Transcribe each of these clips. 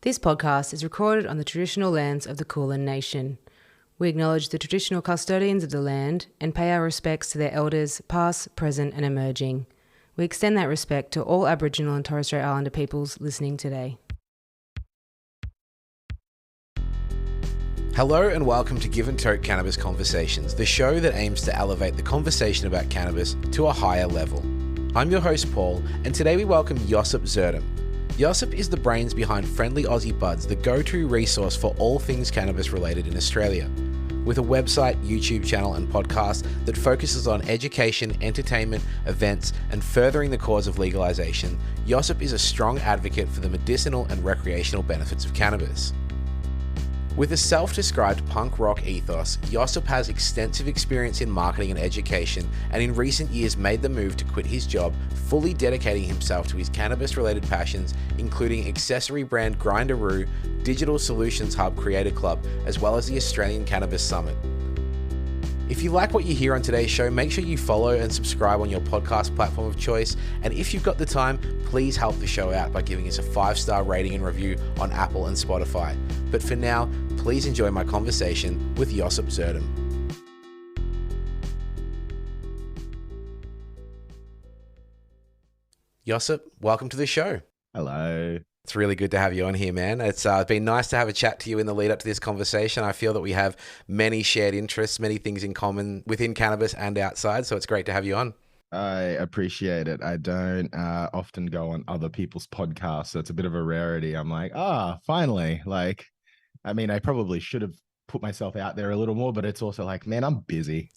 This podcast is recorded on the traditional lands of the Kulin Nation. We acknowledge the traditional custodians of the land and pay our respects to their elders, past, present and emerging. We extend that respect to all Aboriginal and Torres Strait Islander peoples listening today. Hello and welcome to Give and Toke Cannabis Conversations, the show that aims to elevate the conversation about cannabis to a higher level. I'm your host Paul, and today we welcome Josip Zirdum. Josip is the brains behind Friendly Aussie Buds, the go-to resource for all things cannabis related in Australia. With a website, YouTube channel and podcast that focuses on education, entertainment, events and furthering the cause of legalization, Josip is a strong advocate for the medicinal and recreational benefits of cannabis. With a self-described punk rock ethos, Josip has extensive experience in marketing and education, and in recent years made the move to quit his job, fully dedicating himself to his cannabis-related passions, including accessory brand Grinderoo, digital solutions hub Creator Club, as well as the Australian Cannabis Summit. If you like what you hear on today's show, make sure you follow and subscribe on your podcast platform of choice. And if you've got the time, please help the show out by giving us a 5-star rating and review on Apple and Spotify. But for now, please enjoy my conversation with Josip Zirdum. Josip, welcome to the show. Hello. It's really good to have you on here, man. It's been nice to have a chat to you in the lead up to this conversation. I feel that we have many shared interests, many things in common within cannabis and outside. So it's great to have you on. I appreciate it. I don't often go on other people's podcasts, so it's a bit of a rarity. I'm like, finally. I probably should have put myself out there a little more, but it's also like, man, I'm busy.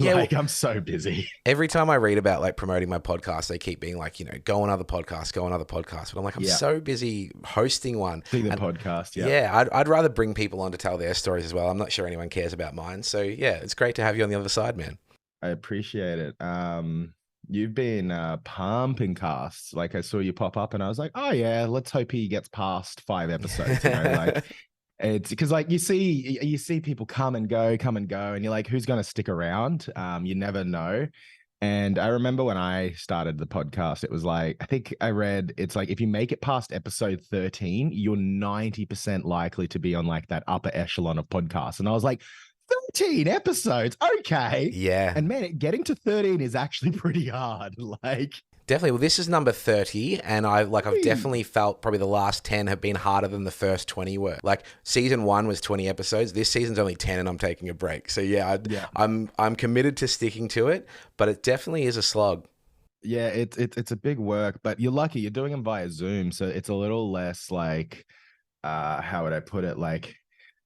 I'm so busy. Every time I read about promoting my podcast, they keep being like, go on other podcasts. But I'm like, I'm so busy hosting one. Podcast. I'd rather bring people on to tell their stories as well. I'm not sure anyone cares about mine. So yeah, it's great to have you on the other side, man. I appreciate it. You've been pumping casts. Like I saw you pop up and I was like, oh yeah, let's hope he gets past 5 episodes. It's because you see people come and go, and you're like, who's going to stick around? You never know. And I remember when I started the podcast, it was like, I think I read, it's like, if you make it past episode 13, you're 90% likely to be on that upper echelon of podcasts. And I was like, 13 episodes. Okay. Yeah. And man, getting to 13 is actually pretty hard. Definitely. Well, this is number 30, and I've definitely felt probably the last 10 have been harder than the first 20 were. Season 1 was 20 episodes. This season's only 10, and I'm taking a break. So I'm committed to sticking to it, but it definitely is a slog. Yeah, it's a big work, but you're lucky you're doing them via Zoom, so it's a little less how would I put it?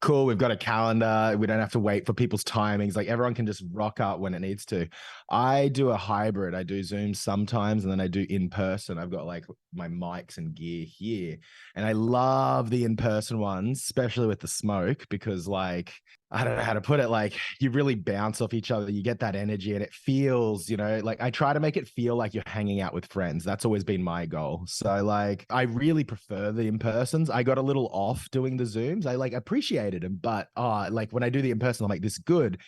Cool, we've got a calendar. We don't have to wait for people's timings. Everyone can just rock up when it needs to. I do a hybrid. I do Zoom sometimes, and then I do in person. I've got my mics and gear here, and I love the in-person ones, especially with the smoke, because I don't know how to put it. You really bounce off each other. You get that energy, and it feels, I try to make it feel like you're hanging out with friends. That's always been my goal. So I really prefer the in-persons. I got a little off doing the Zooms. I appreciated them, but when I do the in-person, I'm like, this is good.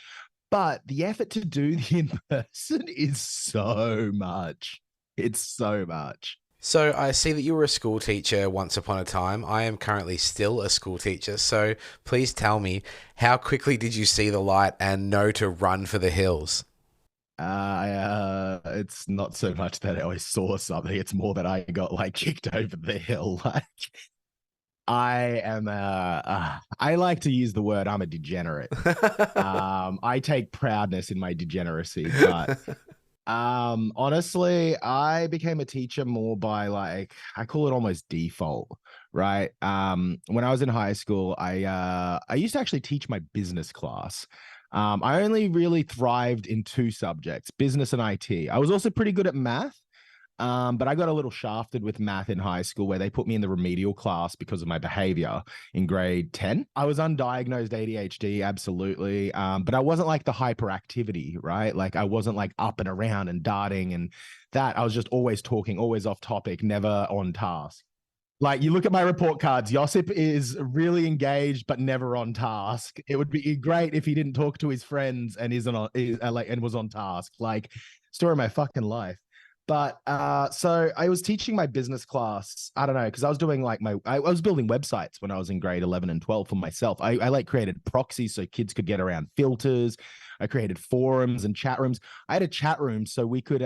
But the effort to do the in-person is so much. It's so much. So I see that you were a school teacher once upon a time. I am currently still a school teacher. So please tell me, how quickly did you see the light and know to run for the hills? It's not so much that I always saw something. It's more that I got kicked over the hill. I am I like to use the word I'm a degenerate. I take proudness in my degeneracy, but honestly, I became a teacher more by I call it almost default, right? When I was in high school, I used to actually teach my business class. I only really thrived in 2 subjects, business and IT. I was also pretty good at math. But I got a little shafted with math in high school where they put me in the remedial class because of my behavior in grade 10. I was undiagnosed ADHD, absolutely. But I wasn't the hyperactivity, right? I wasn't up and around and darting and that. I was just always talking, always off topic, never on task. You look at my report cards, Josip is really engaged, but never on task. It would be great if he didn't talk to his friends and and was on task. Story of my fucking life. But so I was teaching my business class. I don't know, because I was doing like I was building websites when I was in grade 11 and 12 for myself. I like created proxies so kids could get around filters. I created forums and chat rooms. I had a chat room so we could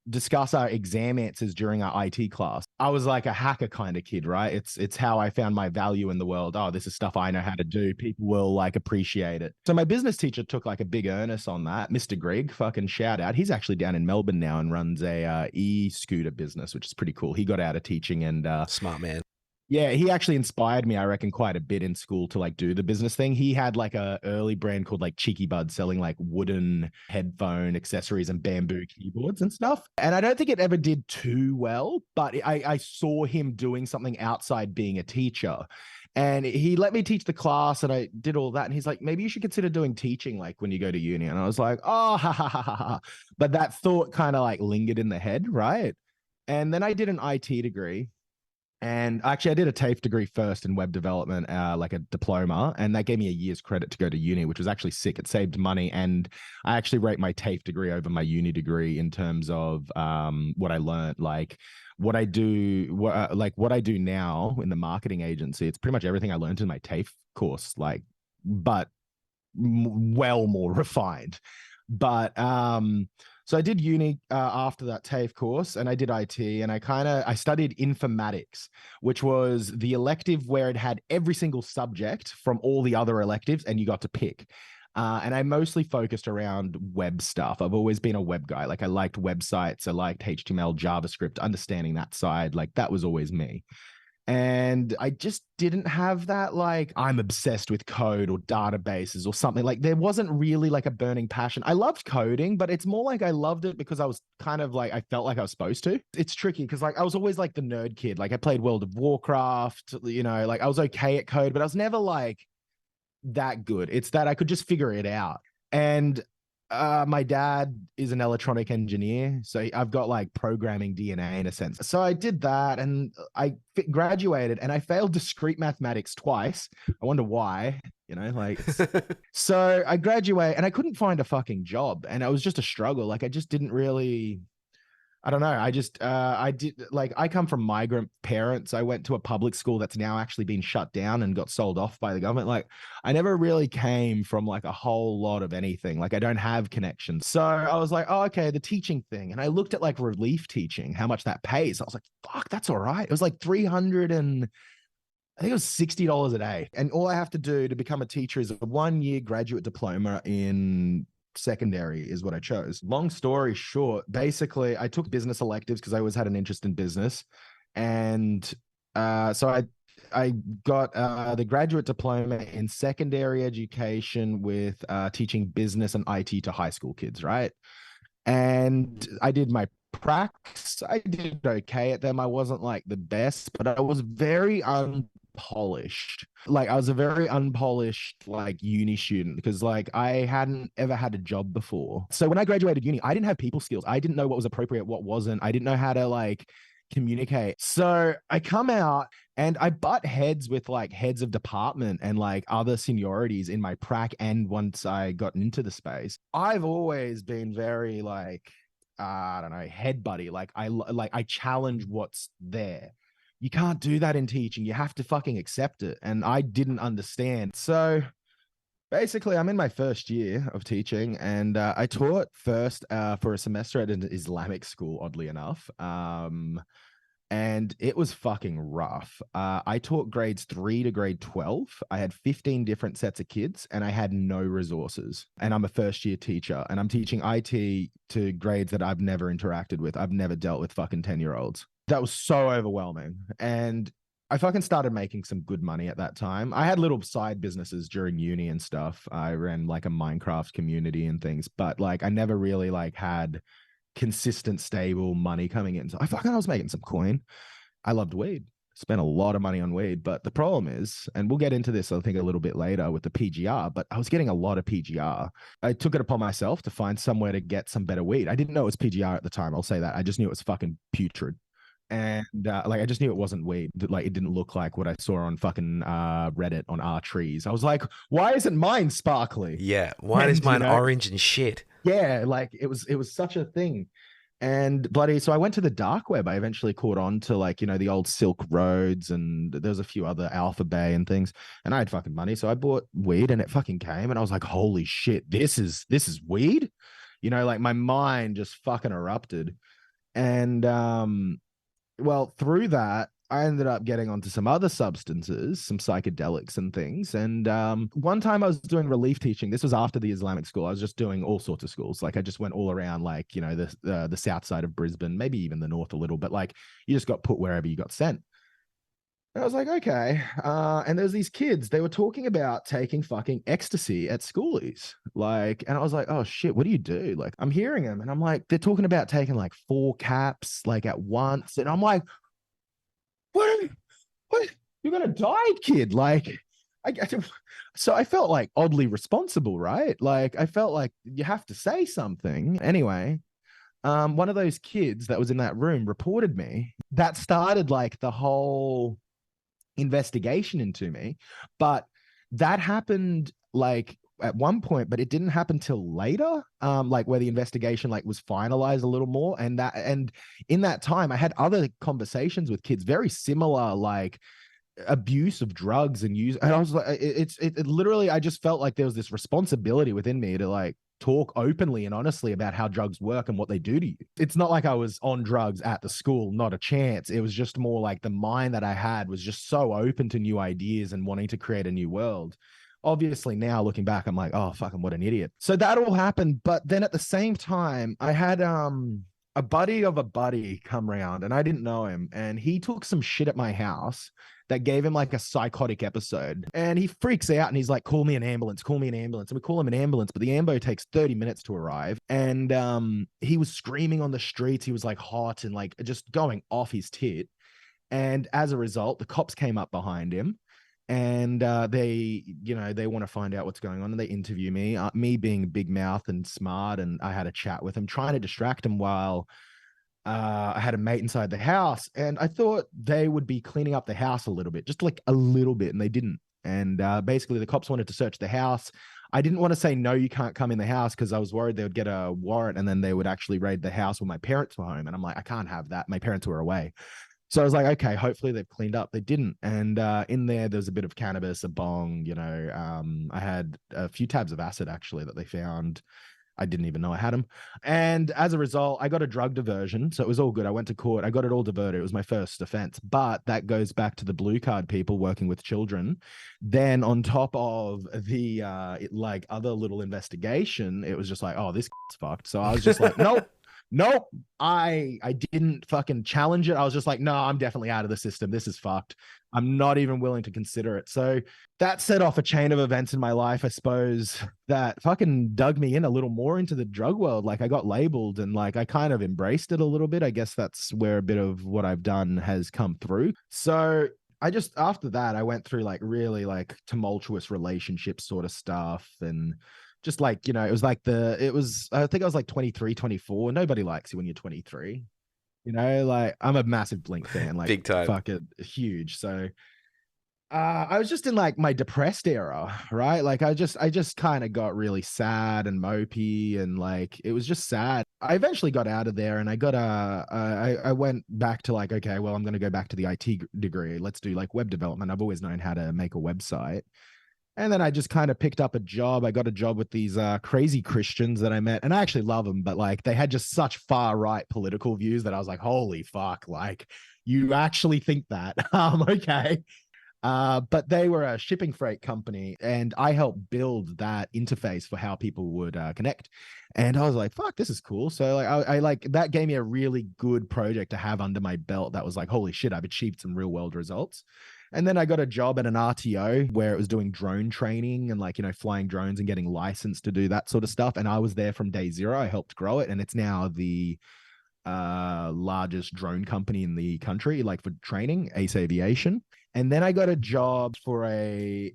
discuss our exam answers during our IT class. I was like a hacker kind of kid, right? It's how I found my value in the world. Oh, this is stuff I know how to do. People will like appreciate it. So my business teacher took like a big earnest on that. Mr. Greg, fucking shout out. He's actually down in Melbourne now and runs a e-scooter business, which is pretty cool. He got out of teaching and smart man. Yeah, he actually inspired me, I reckon, quite a bit in school to like do the business thing. He had like a early brand called like Cheeky Bud selling like wooden headphone accessories and bamboo keyboards and stuff. And I don't think it ever did too well, but I saw him doing something outside being a teacher. And he let me teach the class and I did all that. And he's like, maybe you should consider doing teaching like when you go to uni. And I was like, oh, ha, ha, ha, ha, ha. But that thought kind of like lingered in the head, right? And then I did an IT degree. And actually, I did a TAFE degree first in web development, like a diploma, and that gave me a year's credit to go to uni, which was actually sick. It saved money, and I actually rate my TAFE degree over my uni degree in terms of what I learned, like what I do, what I do now in the marketing agency. It's pretty much everything I learned in my TAFE course, like, but well more refined. But so I did uni after that TAFE course, and I did IT, and I studied informatics, which was the elective where it had every single subject from all the other electives, and you got to pick. And I mostly focused around web stuff. I've always been a web guy. Like I liked websites, I liked HTML, JavaScript, understanding that side. Like that was always me. And I just didn't have that, like, I'm obsessed with code or databases or something. Like, there wasn't really like a burning passion. I loved coding, but it's more like I loved it because I was kind of like, I felt like I was supposed to. It's tricky because, like, I was always like the nerd kid. Like, I played World of Warcraft, you know, like I was okay at code, but I was never like that good. It's that I could just figure it out. And my dad is an electronic engineer, so I've got like programming DNA in a sense. So I did that and I graduated and I failed discrete mathematics twice. I wonder why, you know, like, so I graduated and I couldn't find a fucking job and it was just a struggle. Like I just didn't really, I don't know. I come from migrant parents. I went to a public school that's now actually been shut down and got sold off by the government. Like I never really came from like a whole lot of anything. Like I don't have connections. So I was like, oh, okay, the teaching thing. And I looked at like relief teaching, how much that pays. I was like, fuck, that's all right. It was like I think it was $60 a day. And all I have to do to become a teacher is a 1-year graduate diploma in secondary is what I chose. Long story short, basically I took business electives because I always had an interest in business. And so I got the graduate diploma in secondary education with teaching business and IT to high school kids, right? And I did my pracs. I did okay at them. I wasn't like the best, but I was very unpolished. Like I was a very unpolished like uni student because like I hadn't ever had a job before. So when I graduated uni, I didn't have people skills. I didn't know what was appropriate, what wasn't. I didn't know how to like communicate. So I come out and I butt heads with like heads of department and like other seniorities in my prac. And once I got into the space, I've always been very like, I don't know, head buddy. Like I challenge what's there. You can't do that in teaching. You have to fucking accept it. And I didn't understand. So basically, I'm in my first year of teaching and I taught first for a semester at an Islamic school, oddly enough. And it was fucking rough. I taught grades 3 to grade 12. I had 15 different sets of kids and I had no resources. And I'm a first year teacher and I'm teaching IT to grades that I've never interacted with. I've never dealt with fucking 10-year-olds. That was so overwhelming. And I fucking started making some good money at that time. I had little side businesses during uni and stuff. I ran like a Minecraft community and things, but like I never really like had consistent, stable money coming in. So I was making some coin. I loved weed. Spent a lot of money on weed. But the problem is, and we'll get into this, I think, a little bit later with the PGR, but I was getting a lot of PGR. I took it upon myself to find somewhere to get some better weed. I didn't know it was PGR at the time. I'll say that. I just knew it was fucking putrid. And like I just knew it wasn't weed. Like it didn't look like what I saw on fucking Reddit on our trees. I was like, why isn't mine sparkly? Yeah, why is mine orange and shit? Yeah, like it was such a thing. And bloody, so I went to the dark web. I eventually caught on to like, the old Silk Roads, and there's a few other Alpha Bay and things. And I had fucking money. So I bought weed and it fucking came. And I was like, holy shit, this is weed. Like my mind just fucking erupted. And well, through that, I ended up getting onto some other substances, some psychedelics and things. And one time I was doing relief teaching. This was after the Islamic school. I was just doing all sorts of schools. Like I just went all around, like, the south side of Brisbane, maybe even the north a little, but like you just got put wherever you got sent. And I was like, okay. And there's these kids, they were talking about taking fucking ecstasy at schoolies. Like, and I was like, oh shit, what do you do? Like, I'm hearing them and I'm like, they're talking about taking like 4 caps, like at once. And I'm like, what? You're gonna die, kid. Like, so I felt like oddly responsible, right? Like, I felt like you have to say something. Anyway, one of those kids that was in that room reported me. That started like the whole investigation into me. But that happened like at one point, but it didn't happen till later, like where the investigation like was finalized a little more. And in that time I had other conversations with kids very similar, like abuse of drugs and use. And I was like, it literally, I just felt like there was this responsibility within me to like talk openly and honestly about how drugs work and what they do to you. It's not like I was on drugs at the school, not a chance. It was just more like the mind that I had was just so open to new ideas and wanting to create a new world. Obviously now looking back, I'm like, oh, fucking what an idiot. So that all happened. But then at the same time, I had a buddy of a buddy come around and I didn't know him. And he took some shit at my house that gave him like a psychotic episode. And he freaks out and he's like, call me an ambulance, call me an ambulance. And we call him an ambulance, but the ambo takes 30 minutes to arrive. And he was screaming on the streets. He was like hot and like just going off his tit. And as a result, the cops came up behind him. And they want to find out what's going on, and they interview me, me being big mouth and smart. And I had a chat with him, trying to distract him while I had a mate inside the house. And I thought they would be cleaning up the house a little bit, just like a little bit. And they didn't. And basically the cops wanted to search the house. I didn't want to say, no, you can't come in the house, because I was worried they would get a warrant and then they would actually raid the house when my parents were home. And I'm like, I can't have that. My parents were away. So I was like, okay, hopefully they've cleaned up. They didn't. And in there's a bit of cannabis, a bong, I had a few tabs of acid actually that they found. I didn't even know I had them. And as a result, I got a drug diversion. So it was all good. I went to court. I got it all diverted. It was my first offense. But that goes back to the blue card people working with children. Then on top of the like other little investigation, it was just like, oh, this is fucked. So I was just like, nope. Nope. I didn't fucking challenge it. I was just like, no, I'm definitely out of the system. This is fucked. I'm not even willing to consider it. So that set off a chain of events in my life, I suppose, that fucking dug me in a little more into the drug world. Like I got labeled and like I kind of embraced it a little bit. I guess that's where a bit of what I've done has come through. So after that, I went through like really like tumultuous relationship sort of stuff. And just like, I think I was like 23, 24. Nobody likes you when you're 23. Like I'm a massive Blink fan, like big time, fucking huge. So I was just in like my depressed era, right? Like I just kind of got really sad and mopey, and like it was just sad. I eventually got out of there, and I went back to like, okay, well, I'm going to go back to the IT degree. Let's do like web development. I've always known how to make a website. And then I just kind of picked up a job. I got a job with these crazy Christians that I met. And I actually love them, but like they had just such far right political views that I was like, holy fuck, like you actually think that? Okay. But they were a shipping freight company, and I helped build that interface for how people would connect. And I was like, fuck, this is cool. So like I like that gave me a really good project to have under my belt. That was like, holy shit, I've achieved some real world results. And then I got a job at an RTO where it was doing drone training and like, flying drones and getting licensed to do that sort of stuff. And I was there from day zero. I helped grow it. And it's now the largest drone company in the country, like for training, Ace Aviation. And then I got a job for a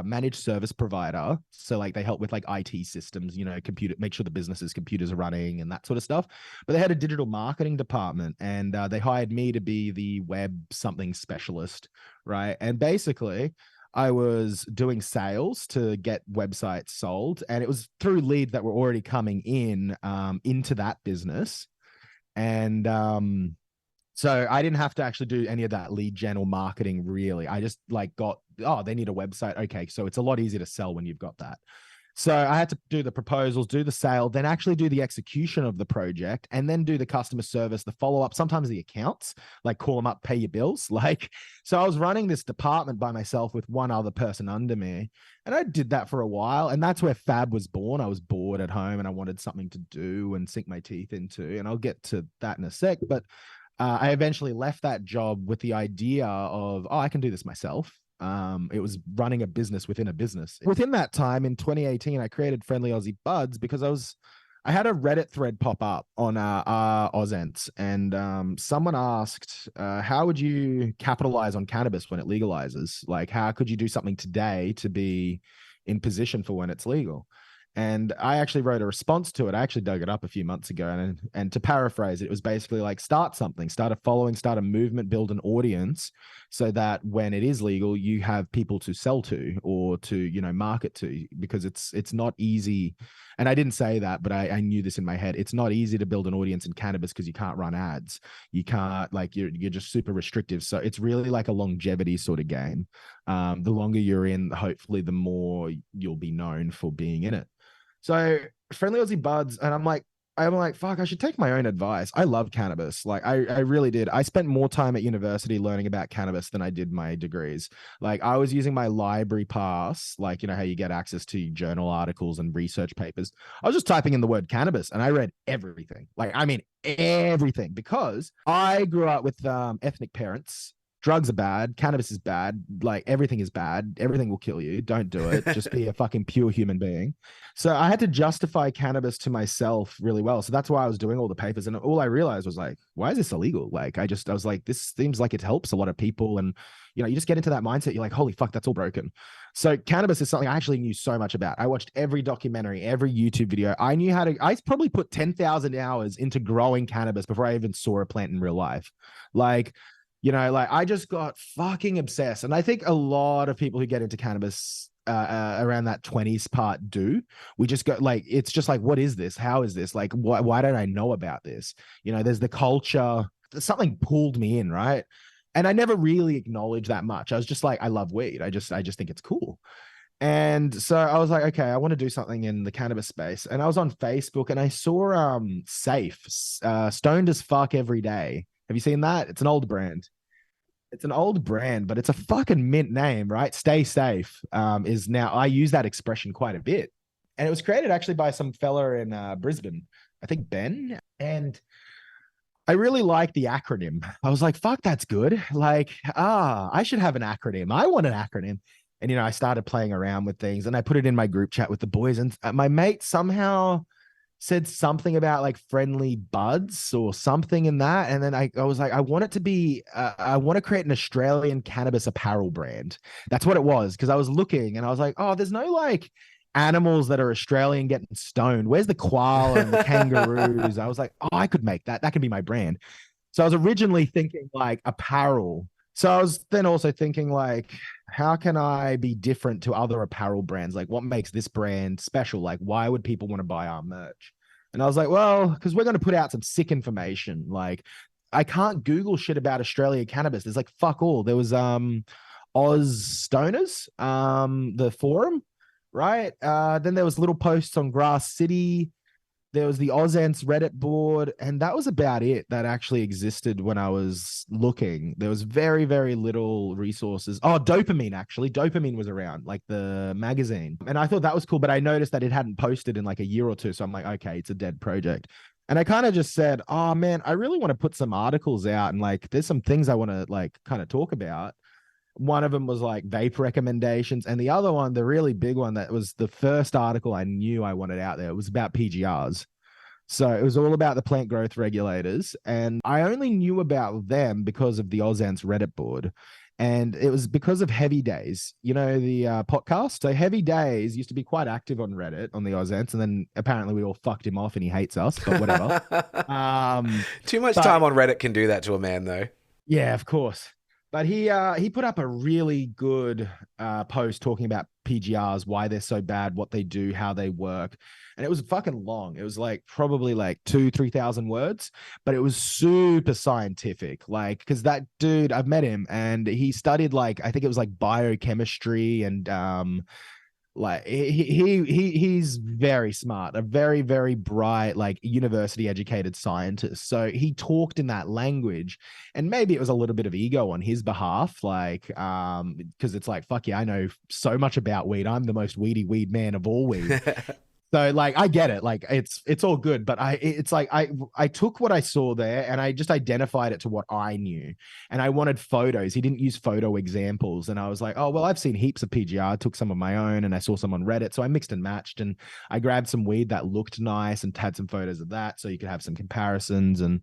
managed service provider. So like they help with like IT systems, make sure the business's computers are running and that sort of stuff. But they had a digital marketing department, and they hired me to be the web something specialist, right? And basically I was doing sales to get websites sold, and it was through leads that were already coming in into that business. And so I didn't have to actually do any of that lead gen or marketing really. I just like got, oh, they need a website. Okay, so it's a lot easier to sell when you've got that. So I had to do the proposals, do the sale, then actually do the execution of the project, and then do the customer service, the follow-up, sometimes the accounts, like call them up, pay your bills. Like, so I was running this department by myself with one other person under me. And I did that for a while. And that's where Fab was born. I was bored at home and I wanted something to do and sink my teeth into. And I'll get to that in a sec. But I eventually left that job with the idea of, oh, I can do this myself. It was running a business within a business. Within that time in 2018, I created Friendly Aussie Buds because I had a Reddit thread pop up on Ozents, and someone asked, how would you capitalize on cannabis when it legalizes? Like, how could you do something today to be in position for when it's legal? And I actually wrote a response to it. I actually dug it up a few months ago. And to paraphrase it, it was basically like, start something, start a following, start a movement, build an audience so that when it is legal, you have people to sell to or to, you know, market to, because it's not easy. And I didn't say that, but I knew this in my head. It's not easy to build an audience in cannabis because you can't run ads. You can't, like, you're just super restrictive. So it's really like a longevity sort of game. The longer you're in, hopefully the more you'll be known for being in it. So Friendly Aussie Buds, and I'm like, fuck, I should take my own advice. I love cannabis. Like I really did. I spent more time at university learning about cannabis than I did my degrees. Like I was using my library pass, like, you know, how you get access to journal articles and research papers. I was just typing in the word cannabis and I read everything. Like, I mean, everything, because I grew up with ethnic parents. Drugs are bad. Cannabis is bad. Like everything is bad. Everything will kill you. Don't do it. Just be a fucking pure human being. So I had to justify cannabis to myself really well. So that's why I was doing all the papers. And all I realized was like, why is this illegal? Like, I was like, this seems like it helps a lot of people. And, you know, you just get into that mindset. You're like, holy fuck, that's all broken. So cannabis is something I actually knew so much about. I watched every documentary, every YouTube video. I probably put 10,000 hours into growing cannabis before I even saw a plant in real life. Like, you know, like I just got fucking obsessed. And I think a lot of people who get into cannabis around that 20s part do. We just go like, it's just like, what is this? How is this? Like, why don't I know about this? You know, there's the culture. Something pulled me in, right? And I never really acknowledged that much. I was just like, I love weed. I just think it's cool. And so I was like, okay, I want to do something in the cannabis space. And I was on Facebook and I saw Safe, Stoned as Fuck Every Day. Have you seen that? It's an old brand. It's an old brand, but it's a fucking mint name, right? Stay safe is now, I use that expression quite a bit. And it was created actually by some fella in Brisbane, I think Ben. And I really like the acronym. I was like, fuck, that's good. Like, I should have an acronym. I want an acronym. And, you know, I started playing around with things and I put it in my group chat with the boys. And my mate somehow said something about like Friendly Buds or something in that. And then I was like, I want it to be, I want to create an Australian cannabis apparel brand. That's what it was. Cause I was looking and I was like, oh, there's no like animals that are Australian getting stoned. Where's the koala and the kangaroos? I was like, oh, I could make that. That could be my brand. So I was originally thinking like apparel. So I was then also thinking like, how can I be different to other apparel brands? Like what makes this brand special? Like why would people want to buy our merch? And I was like, well, because we're going to put out some sick information. Like I can't Google shit about Australia cannabis. There's like fuck all. There was Oz Stoners, the forum, right? Then there was little posts on Grass City. There was the Ozents Reddit board, and that was about it that actually existed when I was looking. There was very, very little resources. Oh, Dopamine, actually. Dopamine was around, like the magazine. And I thought that was cool, but I noticed that it hadn't posted in like a year or two. So I'm like, okay, it's a dead project. And I kind of just said, oh man, I really want to put some articles out and like, there's some things I want to like kind of talk about. One of them was like vape recommendations. And the other one, the really big one that was the first article I knew I wanted out there, was about PGRs. So it was all about the plant growth regulators. And I only knew about them because of the Ozents Reddit board. And it was because of Heavy Days, you know, the podcast. So Heavy Days used to be quite active on Reddit on the Ozents. And then apparently we all fucked him off and he hates us, but whatever. Too much time on Reddit can do that to a man though. Yeah, of course. But he put up a really good post talking about PGRs, why they're so bad, what they do, how they work. And it was fucking long. It was like probably like 2,000-3,000 words, but it was super scientific. Like, because that dude, I've met him and he studied like, I think it was like biochemistry and like he's very smart, a very, very bright, like university educated scientist. So he talked in that language, and maybe it was a little bit of ego on his behalf, like because it's like, fuck yeah, I know so much about weed. I'm the most weedy weed man of all weed. So like I get it, like it's all good, but it's like I took what I saw there and I just identified it to what I knew, and I wanted photos. He didn't use photo examples, and I was like, oh well, I've seen heaps of PGR. I took some of my own, and I saw some on Reddit, so I mixed and matched, and I grabbed some weed that looked nice and had some photos of that, so you could have some comparisons. And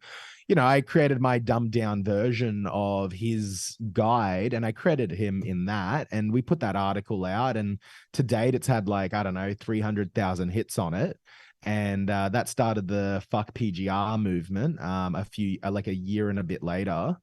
I created my dumbed down version of his guide, and I credited him in that. And we put that article out, and to date, it's had like, I don't know, 300,000 hits on it. And that started the fuck PGR movement like a year and a bit later.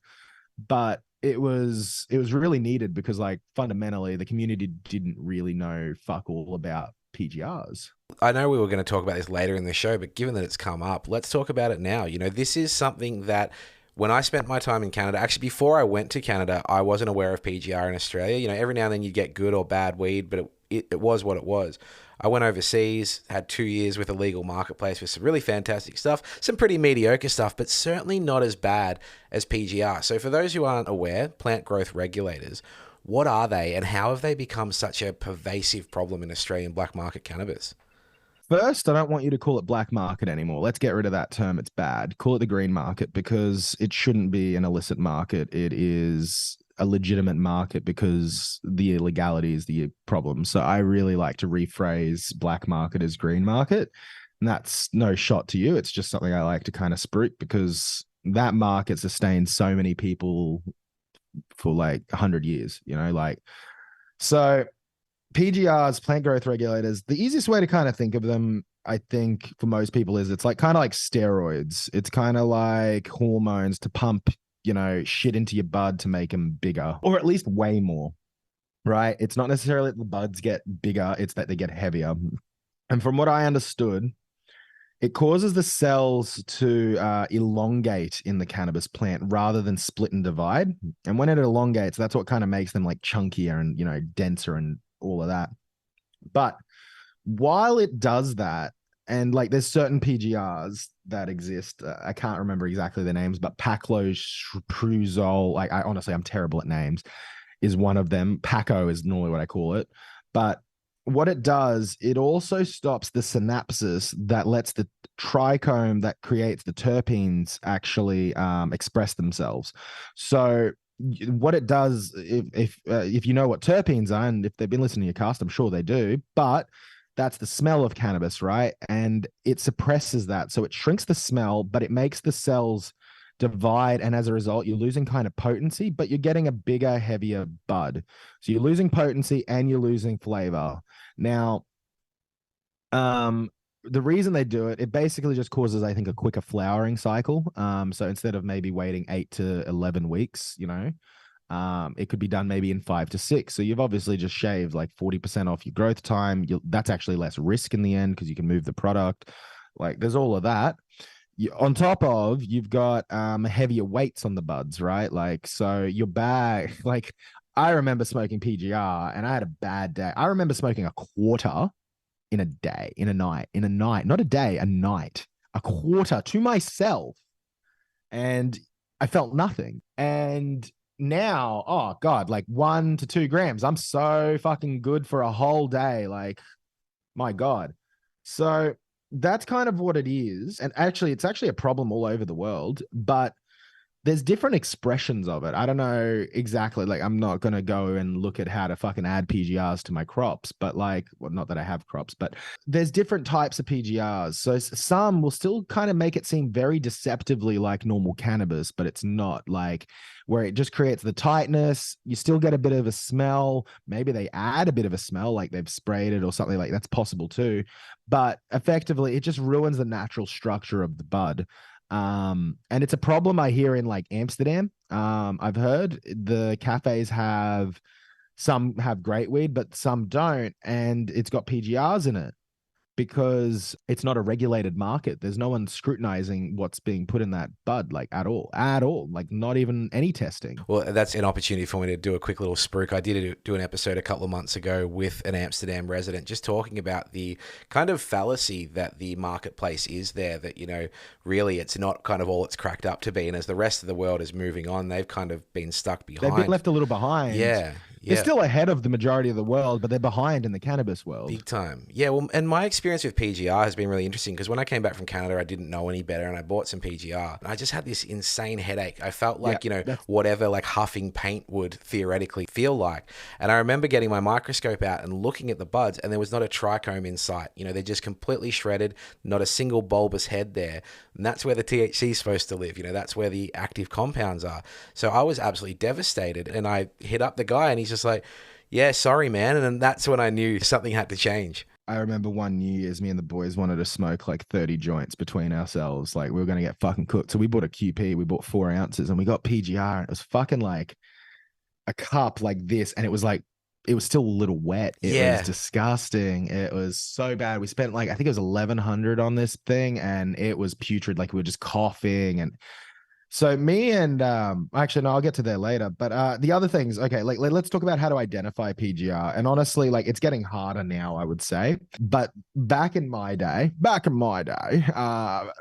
But it was really needed because like fundamentally the community didn't really know fuck all about PGRs. I know we were going to talk about this later in the show, but given that it's come up, let's talk about it now. This is something that when I spent my time in Canada, actually before I went to Canada, I wasn't aware of PGR in Australia. Every now and then you get good or bad weed, but it was what it was. I went overseas, had 2 years with a legal marketplace with some really fantastic stuff, some pretty mediocre stuff, but certainly not as bad as PGR. So for those who aren't aware, plant growth regulators, what are they and how have they become such a pervasive problem in Australian black market cannabis? First, I don't want you to call it black market anymore. Let's get rid of that term. It's bad. Call it the green market, because it shouldn't be an illicit market. It is a legitimate market because the illegality is the problem. So I really like to rephrase black market as green market. And that's no shot to you. It's just something I like to kind of spruik, because that market sustained so many people for like 100 years, so PGRs, plant growth regulators, the easiest way to kind of think of them, I think for most people, is it's like kind of like steroids. It's kind of like hormones to pump, shit into your bud to make them bigger, or at least way more, right? It's not necessarily that the buds get bigger, it's that they get heavier. And from what I understood, it causes the cells to elongate in the cannabis plant rather than split and divide. And when it elongates, that's what kind of makes them like chunkier and, denser and all of that. But while it does that, and like there's certain PGRs that exist, I can't remember exactly the names, but paclozol, like I'm terrible at names, is one of them. Paco is normally what I call it. But what it does, it also stops the synapses that lets the trichome that creates the terpenes actually express themselves. So what it does, if you know what terpenes are, and if they've been listening to your cast, I'm sure they do, but that's the smell of cannabis, right? And it suppresses that. So it shrinks the smell, but it makes the cells divide, and as a result you're losing kind of potency, but you're getting a bigger, heavier bud. So you're losing potency and you're losing flavor. Now the reason they do it, it basically just causes, I think, a quicker flowering cycle. So instead of maybe waiting 8 to 11 weeks, it could be done maybe in 5 to 6. So you've obviously just shaved like 40% off your growth time. That's actually less risk in the end because you can move the product. Like there's all of that. On top of, you've got heavier weights on the buds, right? Like, so your bag, like I remember smoking PGR and I had a bad day. I remember smoking a quarter in a night, not a day, a night, a quarter to myself. And I felt nothing. And now, oh God, like 1 to 2 grams. I'm so fucking good for a whole day. Like, my God. So that's kind of what it is. And actually, it's actually a problem all over the world, but there's different expressions of it. I don't know exactly. Like, I'm not going to go and look at how to fucking add PGRs to my crops, but like, well, not that I have crops, but there's different types of PGRs. So some will still kind of make it seem very deceptively like normal cannabis, but it's not, like where it just creates the tightness. You still get a bit of a smell. Maybe they add a bit of a smell, like they've sprayed it or something, like that's possible too. But effectively, it just ruins the natural structure of the bud. And it's a problem I hear in like Amsterdam. I've heard the cafes some have great weed, but some don't, and it's got PGRs in it because it's not a regulated market. There's no one scrutinizing what's being put in that bud, like at all, like not even any testing. Well, that's an opportunity for me to do a quick little spruik. I did do an episode a couple of months ago with an Amsterdam resident, just talking about the kind of fallacy that the marketplace is there, that, you know, really it's not kind of all it's cracked up to be. And as the rest of the world is moving on, they've kind of been stuck behind. They've been left a little behind. Yeah. They're still ahead of the majority of the world, but they're behind in the cannabis world. Big time. Yeah, well, and my experience with PGR has been really interesting because when I came back from Canada, I didn't know any better and I bought some PGR. I just had this insane headache. I felt like, you know, whatever like huffing paint would theoretically feel like. And I remember getting my microscope out and looking at the buds, and there was not a trichome in sight. You know, they're just completely shredded, not a single bulbous head there. And that's where the THC is supposed to live. You know, that's where the active compounds are. So I was absolutely devastated. And I hit up the guy and he's just like, yeah, sorry, man. And then that's when I knew something had to change. I remember one New Year's, me and the boys wanted to smoke like 30 joints between ourselves. Like we were going to get fucking cooked. So we bought a QP, we bought 4 ounces and we got PGR. And it was fucking like a cup like this. And it was still a little wet. It was disgusting. It was so bad. We spent like, I think it was 1,100 on this thing and it was putrid. Like we were just coughing. And so me and actually, no, I'll get to there later. But the other things, okay, like let's talk about how to identify PGR. And honestly, like it's getting harder now, I would say. But back in my day,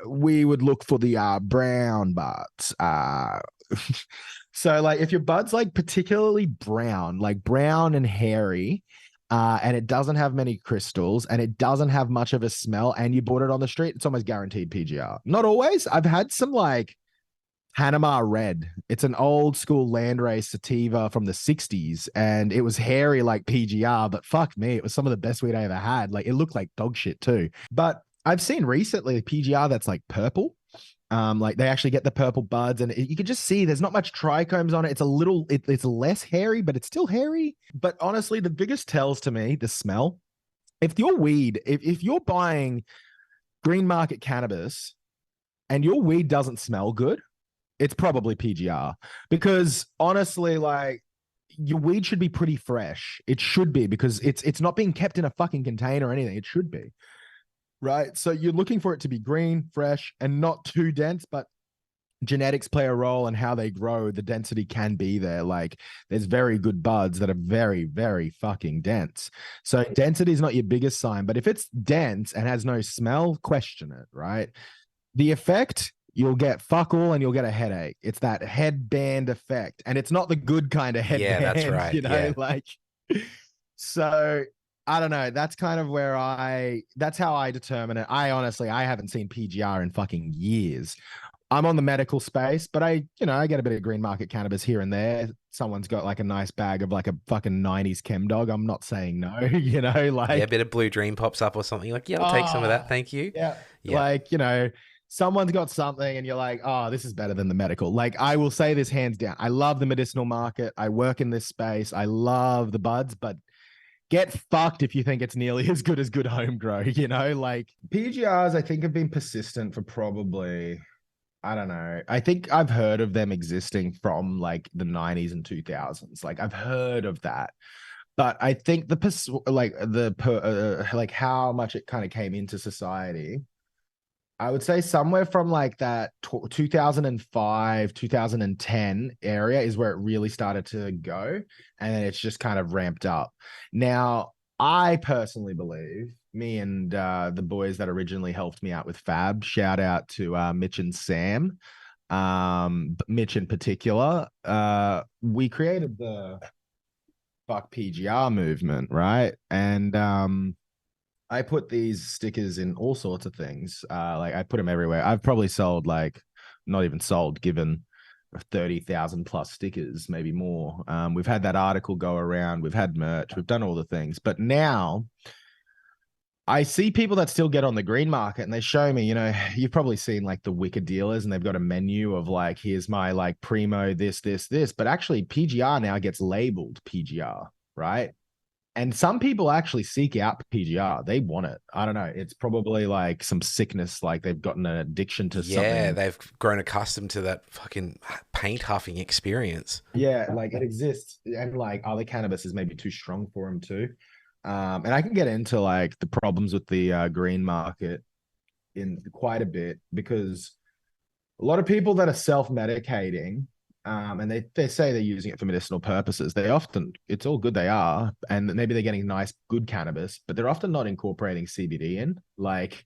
we would look for the brown buds. So like if your bud's like particularly brown, like brown and hairy, and it doesn't have many crystals and it doesn't have much of a smell, and you bought it on the street, it's almost guaranteed PGR. Not always. I've had some like Panama Red. It's an old school landrace sativa from the 60s, and it was hairy like PGR, but fuck me, it was some of the best weed I ever had. Like it looked like dog shit too. But I've seen recently PGR that's like purple. Like they actually get the purple buds, and you can just see there's not much trichomes on it. It's a little, it's less hairy, but it's still hairy. But honestly, the biggest tells to me, the smell. If your weed, if you're buying green market cannabis and your weed doesn't smell good, it's probably PGR. Because honestly, like your weed should be pretty fresh. It should be, because it's not being kept in a fucking container or anything. It should be. Right. So you're looking for it to be green, fresh, and not too dense, but genetics play a role in how they grow. The density can be there. Like there's very good buds that are very, very fucking dense. So density is not your biggest sign, but if it's dense and has no smell, question it, right? The effect, you'll get fuck all and you'll get a headache. It's that headband effect. And it's not the good kind of headband. Yeah, that's right. You know, like, so I don't know. That's kind of where that's how I determine it. I haven't seen PGR in fucking years. I'm on the medical space, but I get a bit of green market cannabis here and there. Someone's got like a nice bag of like a fucking 90s chem dog. I'm not saying no, like a bit of Blue Dream pops up or something. You're like, yeah, I'll take some of that. Thank you. Yeah. Like, someone's got something and you're like, oh, this is better than the medical. Like I will say this hands down. I love the medicinal market. I work in this space. I love the buds, but get fucked if you think it's nearly as good home grow, like PGRs, I think have been persistent for probably, I don't know. I think I've heard of them existing from like the 90s and 2000s. Like I've heard of that, but I think how much it kind of came into society, I would say somewhere from like that 2005, 2010 area is where it really started to go. And then it's just kind of ramped up. Now, I personally believe, me and the boys that originally helped me out with Fab, shout out to Mitch and Sam, Mitch in particular, we created the Fuck PGR movement, right? And I put these stickers in all sorts of things. Like I put them everywhere. I've probably sold given 30,000 plus stickers, maybe more. We've had that article go around. We've had merch. We've done all the things. But now I see people that still get on the green market and they show me, you've probably seen like the wicked dealers and they've got a menu of like, here's my like primo, this. But actually PGR now gets labeled PGR, right? And some people actually seek out PGR. They want it. I don't know. It's probably like some sickness, like they've gotten an addiction to something. Yeah, they've grown accustomed to that fucking paint huffing experience. Yeah, like it exists. And like other cannabis is maybe too strong for them too. And I can get into like the problems with the green market in quite a bit, because a lot of people that are self-medicating, and they say they're using it for medicinal purposes. They often, it's all good, they are, and maybe they're getting nice, good cannabis, but they're often not incorporating CBD in. Like,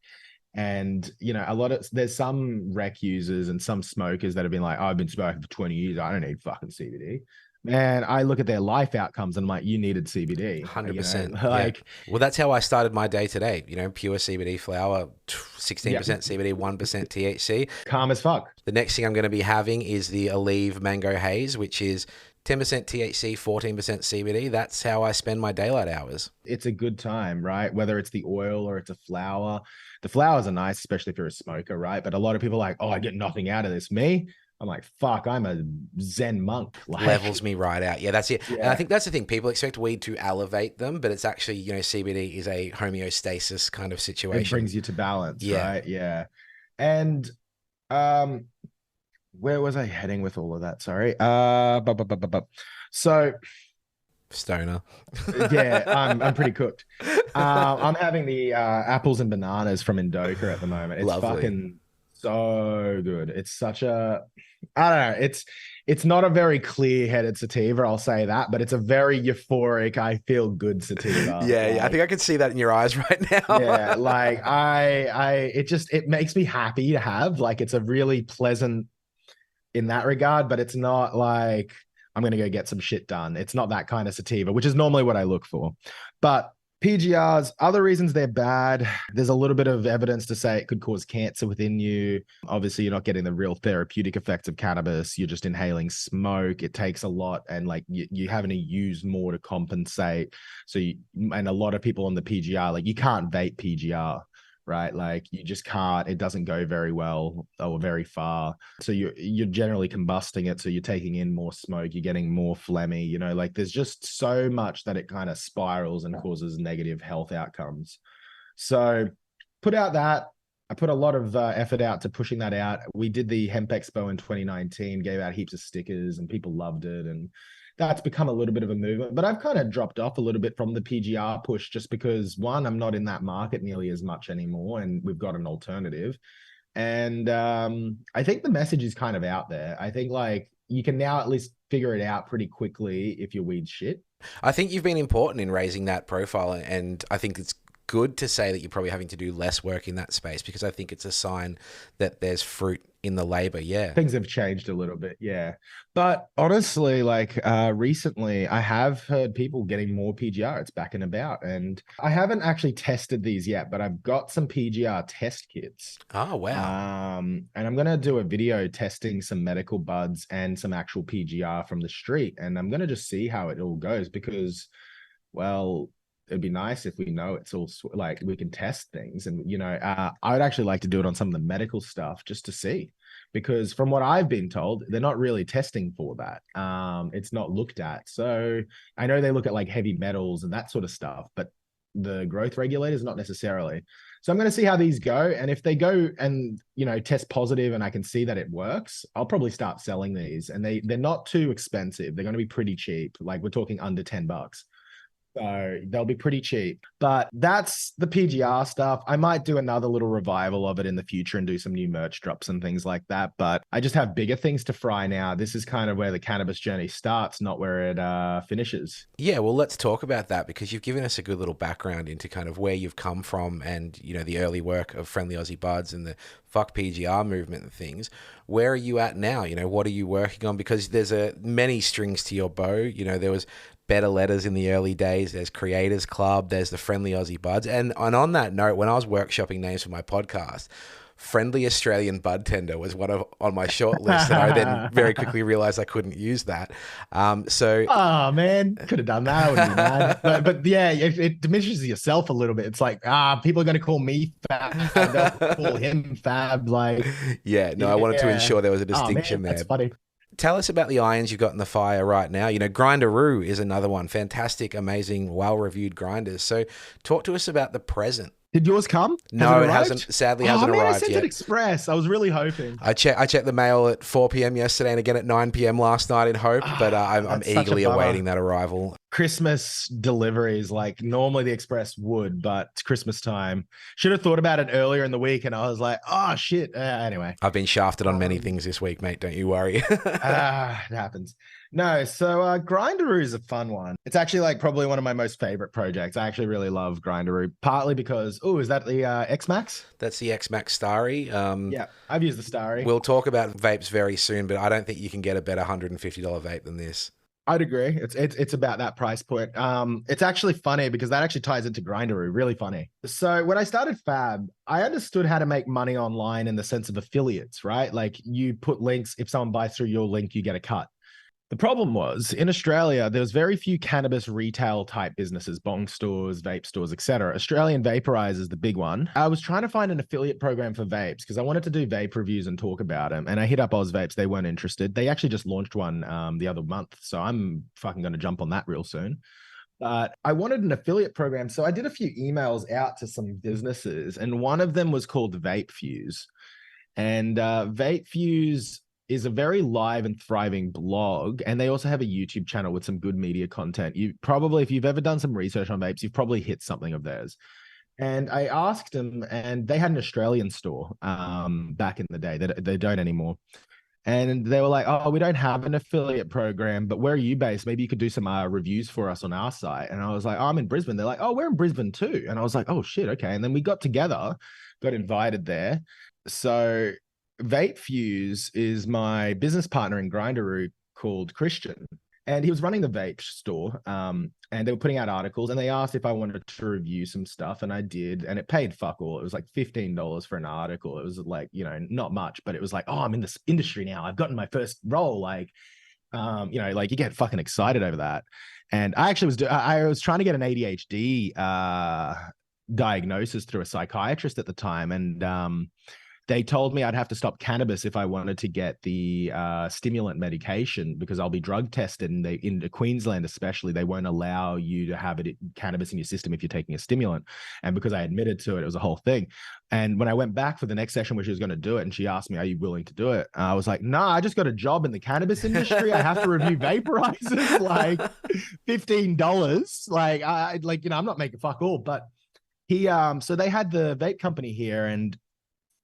and you know, there's some rec users and some smokers that have been like, oh, I've been smoking for 20 years. I don't need fucking CBD. Man, I look at their life outcomes and I'm like, you needed CBD. 100%. Like, yeah. Well, that's how I started my day today. You know, pure CBD flower, 16% CBD, 1% THC. Calm as fuck. The next thing I'm going to be having is the Aleve Mango Haze, which is 10% THC, 14% CBD. That's how I spend my daylight hours. It's a good time, right? Whether it's the oil or it's a flower. The flowers are nice, especially if you're a smoker, right? But a lot of people are like, oh, I get nothing out of this. Me, I'm like, fuck, I'm a Zen monk. Like, levels me right out. Yeah, that's it. Yeah. And I think that's the thing. People expect weed to elevate them, but it's actually, you know, CBD is a homeostasis kind of situation. It brings you to balance, right? Yeah. And where was I heading with all of that? Sorry. So stoner. Yeah, I'm pretty cooked. I'm having the apples and bananas from Indoka at the moment. It's lovely. Fucking so good. It's such a, I don't know. It's not a very clear-headed sativa, I'll say that, but it's a very euphoric, I feel good sativa. Yeah, I think I can see that in your eyes right now. Yeah, like it makes me happy to have. Like, it's a really pleasant in that regard, but it's not like I'm going to go get some shit done. It's not that kind of sativa, which is normally what I look for. But PGRs, other reasons they're bad, there's a little bit of evidence to say it could cause cancer within you. Obviously, you're not getting the real therapeutic effects of cannabis. You're just inhaling smoke. It takes a lot, and like you're having to use more to compensate. So, and a lot of people on the PGR, like you can't vape PGR, right? Like you just can't, it doesn't go very well or very far. So you're generally combusting it. So you're taking in more smoke, you're getting more phlegmy, you know, like there's just so much that it kind of spirals and causes negative health outcomes. So I put a lot of effort out to pushing that out. We did the Hemp Expo in 2019, gave out heaps of stickers and people loved it. And that's become a little bit of a movement, but I've kind of dropped off a little bit from the PGR push just because, one, I'm not in that market nearly as much anymore, and we've got an alternative. And I think the message is kind of out there. I think like you can now at least figure it out pretty quickly if your weed's shit. I think you've been important in raising that profile, and I think it's good to say that you're probably having to do less work in that space, because I think it's a sign that there's fruit in the labor. Yeah, things have changed a little bit. Yeah, but honestly, like recently I have heard people getting more PGR. It's back and about, and I haven't actually tested these yet, but I've got some PGR test kits. Oh wow. And I'm gonna do a video testing some medical buds and some actual PGR from the street, and I'm gonna just see how it all goes, because, well, it'd be nice if we know it's all like we can test things. And, you know, I would actually like to do it on some of the medical stuff just to see, because from what I've been told, they're not really testing for that. It's not looked at. So I know they look at like heavy metals and that sort of stuff, but the growth regulators, not necessarily. So I'm going to see how these go. And if they go and, you know, test positive and I can see that it works, I'll probably start selling these. And they're not too expensive. They're going to be pretty cheap. Like we're talking under $10. So they'll be pretty cheap. But that's the PGR stuff. I might do another little revival of it in the future and do some new merch drops and things like that. But I just have bigger things to fry now. This is kind of where the cannabis journey starts, not where it finishes. Yeah, well, let's talk about that, because you've given us a good little background into kind of where you've come from and, you know, the early work of Friendly Aussie Buds and the fuck PGR movement and things. Where are you at now? You know, what are you working on? Because there's many strings to your bow. You know, there was Better Letters in the early days. There's Creators Club. There's the Friendly Aussie Buds. And on that note, when I was workshopping names for my podcast, Friendly Australian Bud Tender was on my short list, and I then very quickly realized I couldn't use that. Oh man, could have done that. I would be mad. But yeah, it diminishes yourself a little bit. It's like, people are going to call me fab, they'll call him fab. Like, I wanted to ensure there was a distinction there. That's funny. Tell us about the irons you've got in the fire right now. You know, Grinderoo is another one. Fantastic, amazing, well-reviewed grinders. So talk to us about the present. Did yours come? No, it hasn't. Sadly, hasn't man, arrived I sent yet. it express. I was really hoping. I checked the mail at 4 p.m. yesterday and again at 9 p.m. last night in hope, but I'm eagerly awaiting that arrival. Christmas deliveries, like normally the express would, but it's Christmas time. Should have thought about it earlier in the week, and I was like, oh shit. Anyway, I've been shafted on many things this week, mate. Don't you worry. It happens. No, so Grinderoo is a fun one. It's actually like probably one of my most favorite projects. I actually really love Grinderoo, partly because, is that the X-Max? That's the X-Max Starry. Yeah, I've used the Starry. We'll talk about vapes very soon, but I don't think you can get a better $150 vape than this. I'd agree. It's about that price point. It's actually funny because that actually ties into Grinderoo. Really funny. So when I started Fab, I understood how to make money online in the sense of affiliates, right? Like you put links. If someone buys through your link, you get a cut. The problem was in Australia, there was very few cannabis retail type businesses, bong stores, vape stores, etc. Australian Vaporisers, the big one. I was trying to find an affiliate program for vapes because I wanted to do vape reviews and talk about them. And I hit up Oz Vapes. They weren't interested. They actually just launched one the other month. So I'm fucking going to jump on that real soon. But I wanted an affiliate program. So I did a few emails out to some businesses. And one of them was called Vape Fuse. And Vape Fuse is a very live and thriving blog, and they also have a YouTube channel with some good media content. You probably, if you've ever done some research on vapes, you've probably hit something of theirs. And I asked them, and they had an Australian store back in the day. They don't anymore. And they were like, oh, we don't have an affiliate program, but where are you based? Maybe you could do some reviews for us on our site. And I was like, oh, I'm in Brisbane. They're like, oh, we're in Brisbane too. And I was like, oh shit, okay. And then we got together, got invited there. So Vape Fuse is my business partner in Grinderoo called Christian, and he was running the vape store. And they were putting out articles, and they asked if I wanted to review some stuff, and I did, and it paid fuck all. It was like $15 for an article. It was like, not much, but it was like, oh, I'm in this industry now. I've gotten my first role. Like, like you get fucking excited over that. And I actually was trying to get an ADHD diagnosis through a psychiatrist at the time, and they told me I'd have to stop cannabis if I wanted to get the stimulant medication because I'll be drug tested. And in Queensland, especially, they won't allow you to have cannabis in your system if you're taking a stimulant. And because I admitted to it, it was a whole thing. And when I went back for the next session where she was going to do it, and she asked me, are you willing to do it? I was like, I just got a job in the cannabis industry. I have to review vaporizers, like $15. Like, I'm not making fuck all. But so they had the vape company here, and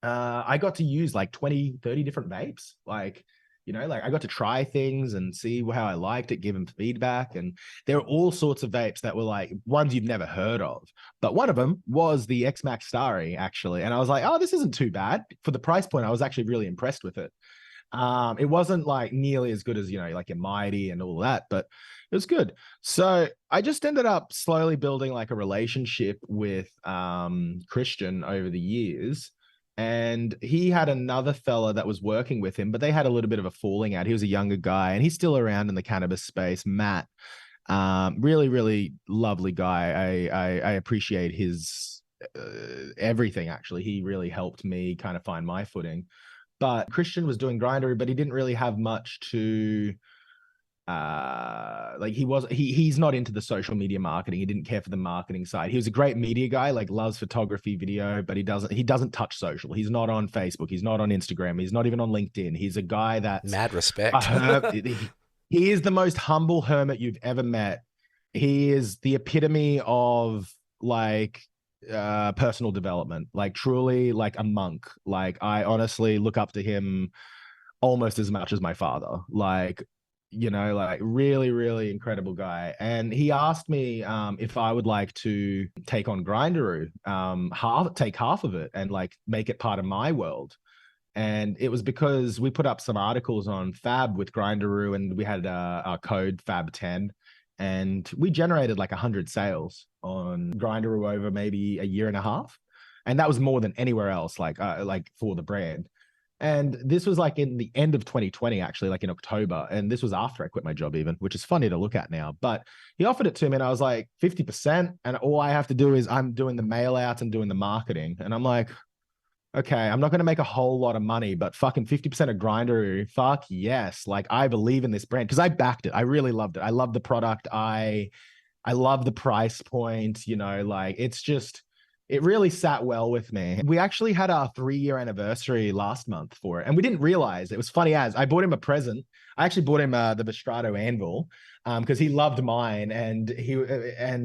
I got to use like 20, 30 different vapes. Like I got to try things and see how I liked it, give them feedback. And there are all sorts of vapes that were like ones you've never heard of. But one of them was the X-Max Starry, actually. And I was like, oh, this isn't too bad. For the price point, I was actually really impressed with it. It wasn't like nearly as good as, like a Mighty and all that, but it was good. So I just ended up slowly building like a relationship with Christian over the years. And he had another fella that was working with him, but they had a little bit of a falling out. He was a younger guy, and he's still around in the cannabis space, Matt. Really, really lovely guy. I appreciate his everything, actually. He really helped me kind of find my footing. But Christian was doing Grinderoo, but he didn't really have much to... he's not into the social media marketing. He didn't care for the marketing side. He was a great media guy, like loves photography, video, but he doesn't touch social. He's not on Facebook. He's not on Instagram. He's not even on LinkedIn. He's a guy that mad respect. He is the most humble hermit you've ever met. He is the epitome of like personal development, like truly like a monk. Like I honestly look up to him almost as much as my father. Like, really, really incredible guy. And he asked me if I would like to take on Grinderoo, take half of it and like make it part of my world. And it was because we put up some articles on Fab with Grinderoo, and we had our code Fab10, and we generated like 100 sales on Grinderoo over maybe a year and a half. And that was more than anywhere else, like for the brand. And this was like in the end of 2020, actually, like in October. And this was after I quit my job even, which is funny to look at now. But he offered it to me and I was like 50%. And all I have to do is I'm doing the mail out and doing the marketing. And I'm like, okay, I'm not going to make a whole lot of money, but fucking 50% of Grinderoo, fuck yes. Like I believe in this brand because I backed it. I really loved it. I love the product. I love the price point, like it's just, it really sat well with me. We actually had our 3-year anniversary last month for it. And we didn't realize, it was funny as I bought him a present. I actually bought him the Vestrato anvil because he loved mine. And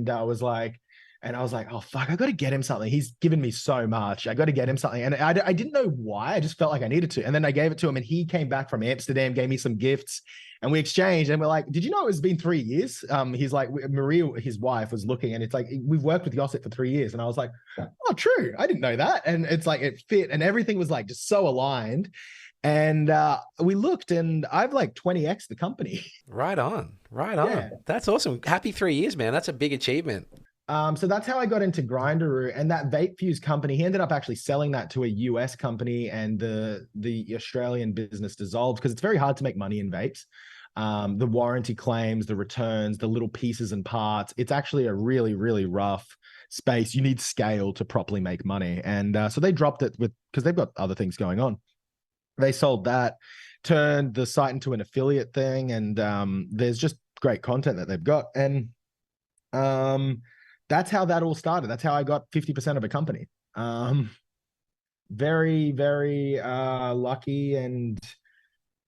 I was like, oh, fuck, I got to get him something. He's given me so much. I got to get him something. And I didn't know why. I just felt like I needed to. And then I gave it to him and he came back from Amsterdam, gave me some gifts and we exchanged. And we're like, did you know it's been 3 years? He's like, Maria, his wife, was looking and it's like, we've worked with Josip for 3 years. And I was like, oh, true. I didn't know that. And it's like, it fit and everything was like just so aligned. And we looked and I've like 20x the company. Right on. Yeah. That's awesome. Happy 3 years, man. That's a big achievement. So that's how I got into Grinderoo, and that Vape Fuse company, he ended up actually selling that to a US company, and the Australian business dissolved because it's very hard to make money in vapes. The warranty claims, the returns, the little pieces and parts, it's actually a really, really rough space. You need scale to properly make money. And so they dropped it because they've got other things going on. They sold that, turned the site into an affiliate thing, and there's just great content that they've got. And that's how that all started. That's how I got 50% of a company. Very, very lucky and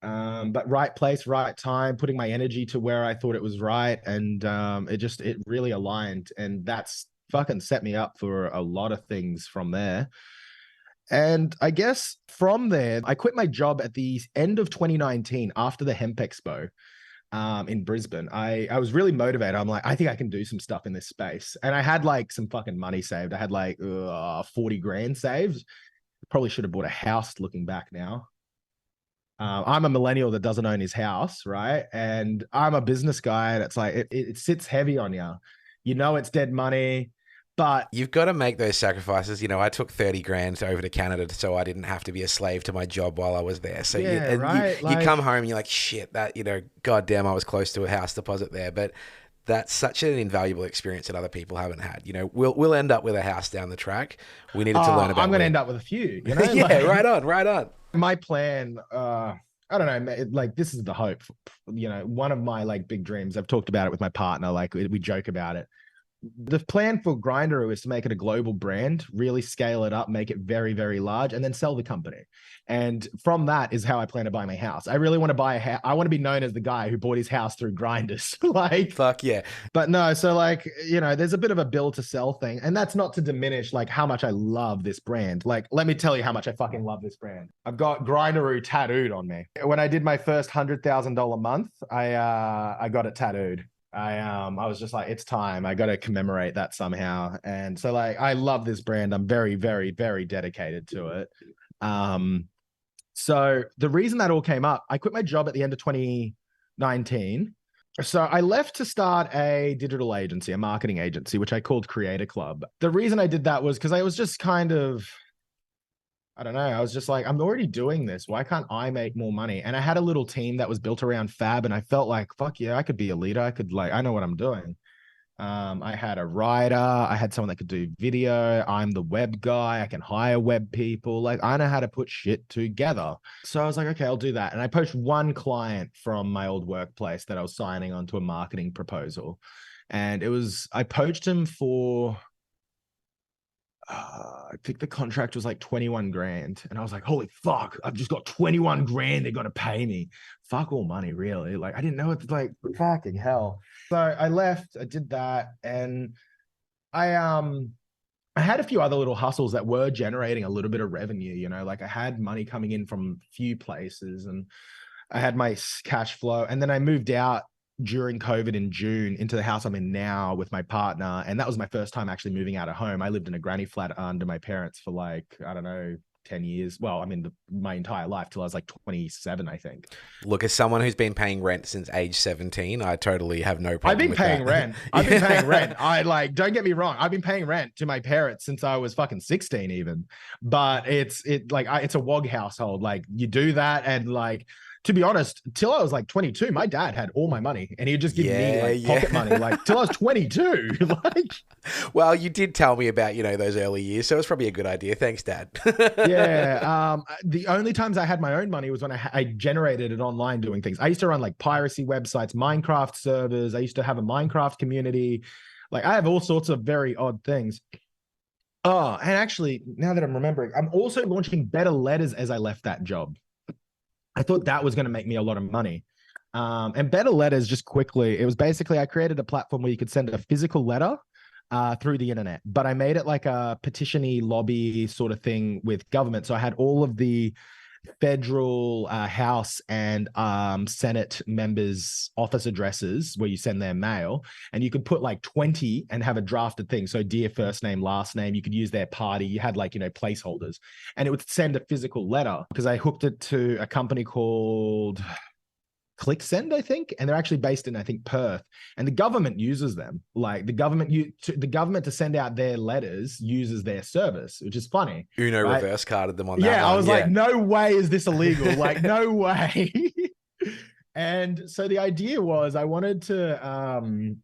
but right place, right time, putting my energy to where I thought it was right. And it really aligned. And that's fucking set me up for a lot of things from there. And I guess from there, I quit my job at the end of 2019 after the Hemp Expo. In Brisbane, I was really motivated. I'm like, I think I can do some stuff in this space. And I had like some fucking money saved. I had like 40 grand saved. Probably should have bought a house looking back now. I'm a millennial that doesn't own his house, right? And I'm a business guy and it's like, it sits heavy on you. It's dead money. But you've got to make those sacrifices. I took 30 grand over to Canada so I didn't have to be a slave to my job while I was there. So you come home and you're like, shit, that, goddamn, I was close to a house deposit there. But that's such an invaluable experience that other people haven't had. We'll end up with a house down the track. We needed to learn about. I'm going to end up with a few. Yeah, right on. My plan, I don't know, like this is the hope. One of my like big dreams. I've talked about it with my partner. Like we joke about it. The plan for Grinderoo is to make it a global brand, really scale it up, make it very, very large, and then sell the company. And from that is how I plan to buy my house. I really want to buy a house. I want to be known as the guy who bought his house through grinders. Like, fuck yeah. But no, so like, there's a bit of a build to sell thing. And that's not to diminish like how much I love this brand. Like, let me tell you how much I fucking love this brand. I've got Grinderoo tattooed on me. When I did my first $100,000 month, I got it tattooed. I was just like, it's time. I got to commemorate that somehow. And so like, I love this brand. I'm very, very, very dedicated to it. So the reason that all came up, I quit my job at the end of 2019. So I left to start a digital agency, a marketing agency, which I called Creator Club. The reason I did that was because I was just kind of, I don't know. I was just like, I'm already doing this. Why can't I make more money? And I had a little team that was built around Fab and I felt like, fuck yeah, I could be a leader. I know what I'm doing. I had a writer. I had someone that could do video. I'm the web guy. I can hire web people. Like I know how to put shit together. So I was like, okay, I'll do that. And I poached one client from my old workplace that I was signing onto a marketing proposal. And I poached him for, I think the contract was like 21 grand. And I was like, holy fuck, I've just got 21 grand. They're going to pay me. Fuck all money, really. Like, I didn't know it's like fucking hell. So I left, I did that. And I had a few other little hustles that were generating a little bit of revenue, like I had money coming in from a few places and I had my cash flow. And then I moved out during COVID in June into the house I'm in now with my partner. And that was my first time actually moving out of home. I lived in a granny flat under my parents for like, I don't know, 10 years. Well, I mean, my entire life till I was like 27, I think. Look, as someone who's been paying rent since age 17, I totally have no problem I've been with paying that. rent. I've been paying rent. Don't get me wrong. I've been paying rent to my parents since I was fucking 16 even. But it's a WOG household. Like you do that and like, to be honest, till I was like 22, my dad had all my money and he'd just give me like pocket money, like till I was 22. Like, well, you did tell me about, those early years. So it's probably a good idea. Thanks, Dad. yeah. The only times I had my own money was when I generated it online doing things. I used to run like piracy websites, Minecraft servers. I used to have a Minecraft community. Like I have all sorts of very odd things. Oh, and actually, now that I'm remembering, I'm also launching Better Letters as I left that job. I thought that was going to make me a lot of money. And Better Letters, just quickly, it was basically I created a platform where you could send a physical letter through the internet, but I made it like a petition-y lobby sort of thing with government. So I had all of the federal House and Senate members' office addresses where you send their mail, and you could put like 20 and have a drafted thing. So dear first name, last name, you could use their party. You had like, placeholders, and it would send a physical letter because I hooked it to a company called ClickSend, I think, and they're actually based in, I think, Perth, and the government uses them. Like the government to send out their letters uses their service, which is funny. Uno right? Reverse carded them on that. Yeah, I was like, no way is this illegal. Like, no way. And so the idea was I wanted to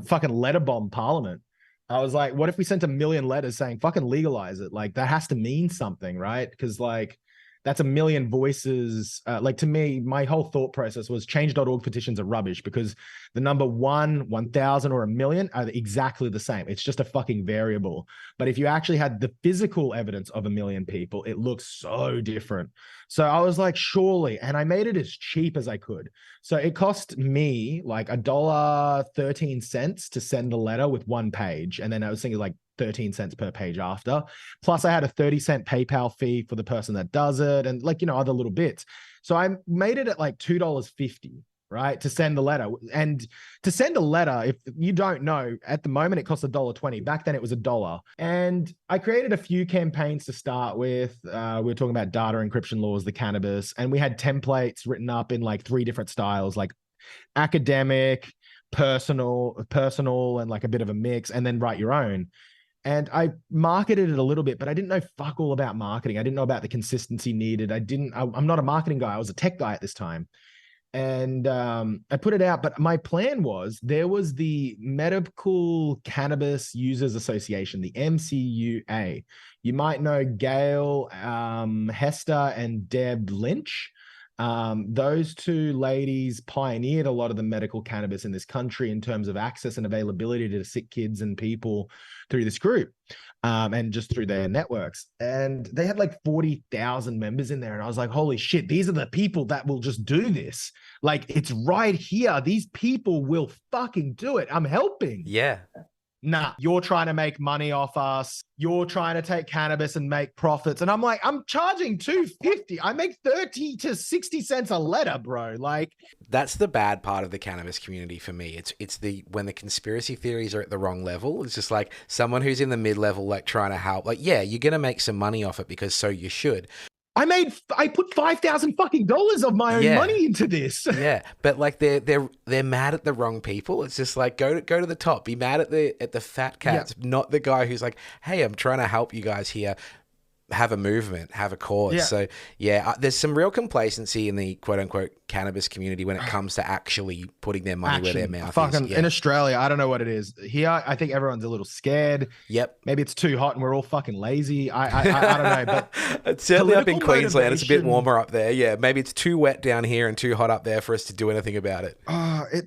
fucking letter bomb Parliament. I was like, what if we sent 1 million letters saying fucking legalize it? Like that has to mean something, right? Because like that's 1 million voices. Like to me, my whole thought process was change.org petitions are rubbish because the number 1, 1,000 or 1 million are exactly the same. It's just a fucking variable. But if you actually had the physical evidence of 1 million people, it looks so different. So I was like, surely, and I made it as cheap as I could. So it cost me like $1.13 to send the letter with 1 page. And then I was thinking like 13 cents per page after. Plus I had a 30-cent PayPal fee for the person that does it and like, other little bits. So I made it at like $2.50, right? To send the letter. And to send a letter, if you don't know, at the moment it costs $1.20. Back then it was $1. And I created a few campaigns to start with. We were talking about data encryption laws, the cannabis, and we had templates written up in like 3 different styles, like academic, personal, and like a bit of a mix, and then write your own. And I marketed it a little bit, but I didn't know fuck all about marketing. I didn't know about the consistency needed. I'm not a marketing guy. I was a tech guy at this time. And I put it out, but my plan was there was the Medical Cannabis Users Association, the MCUA. You might know Gail Hester and Deb Lynch. Those 2 ladies pioneered a lot of the medical cannabis in this country in terms of access and availability to sick kids and people through this group, and just through their networks. And they had like 40,000 members in there. And I was like, holy shit, these are the people that will just do this. Like it's right here. These people will fucking do it. I'm helping. Yeah. Nah, you're trying to make money off us. You're trying to take cannabis and make profits. And I'm like, I'm charging $2.50. I make 30 to 60 cents a letter, bro. Like that's the bad part of the cannabis community for me. It's when the conspiracy theories are at the wrong level. It's just like someone who's in the mid-level, like trying to help. Like, yeah, you're going to make some money off it because so you should. I put $5,000 fucking dollars of my own money into this. Yeah, but like they're mad at the wrong people. It's just like go to the top. Be mad at the fat cats, not the guy who's like, hey, I'm trying to help you guys here. Have a movement, have a cause. Yeah. So there's some real complacency in the quote unquote cannabis community when it comes to actually putting their money where their mouth is. In Australia, I don't know what it is. Here, I think everyone's a little scared. Yep. Maybe it's too hot and we're all fucking lazy. I don't know, but it's certainly up in Queensland. It's a bit warmer up there. Yeah, maybe it's too wet down here and too hot up there for us to do anything about it.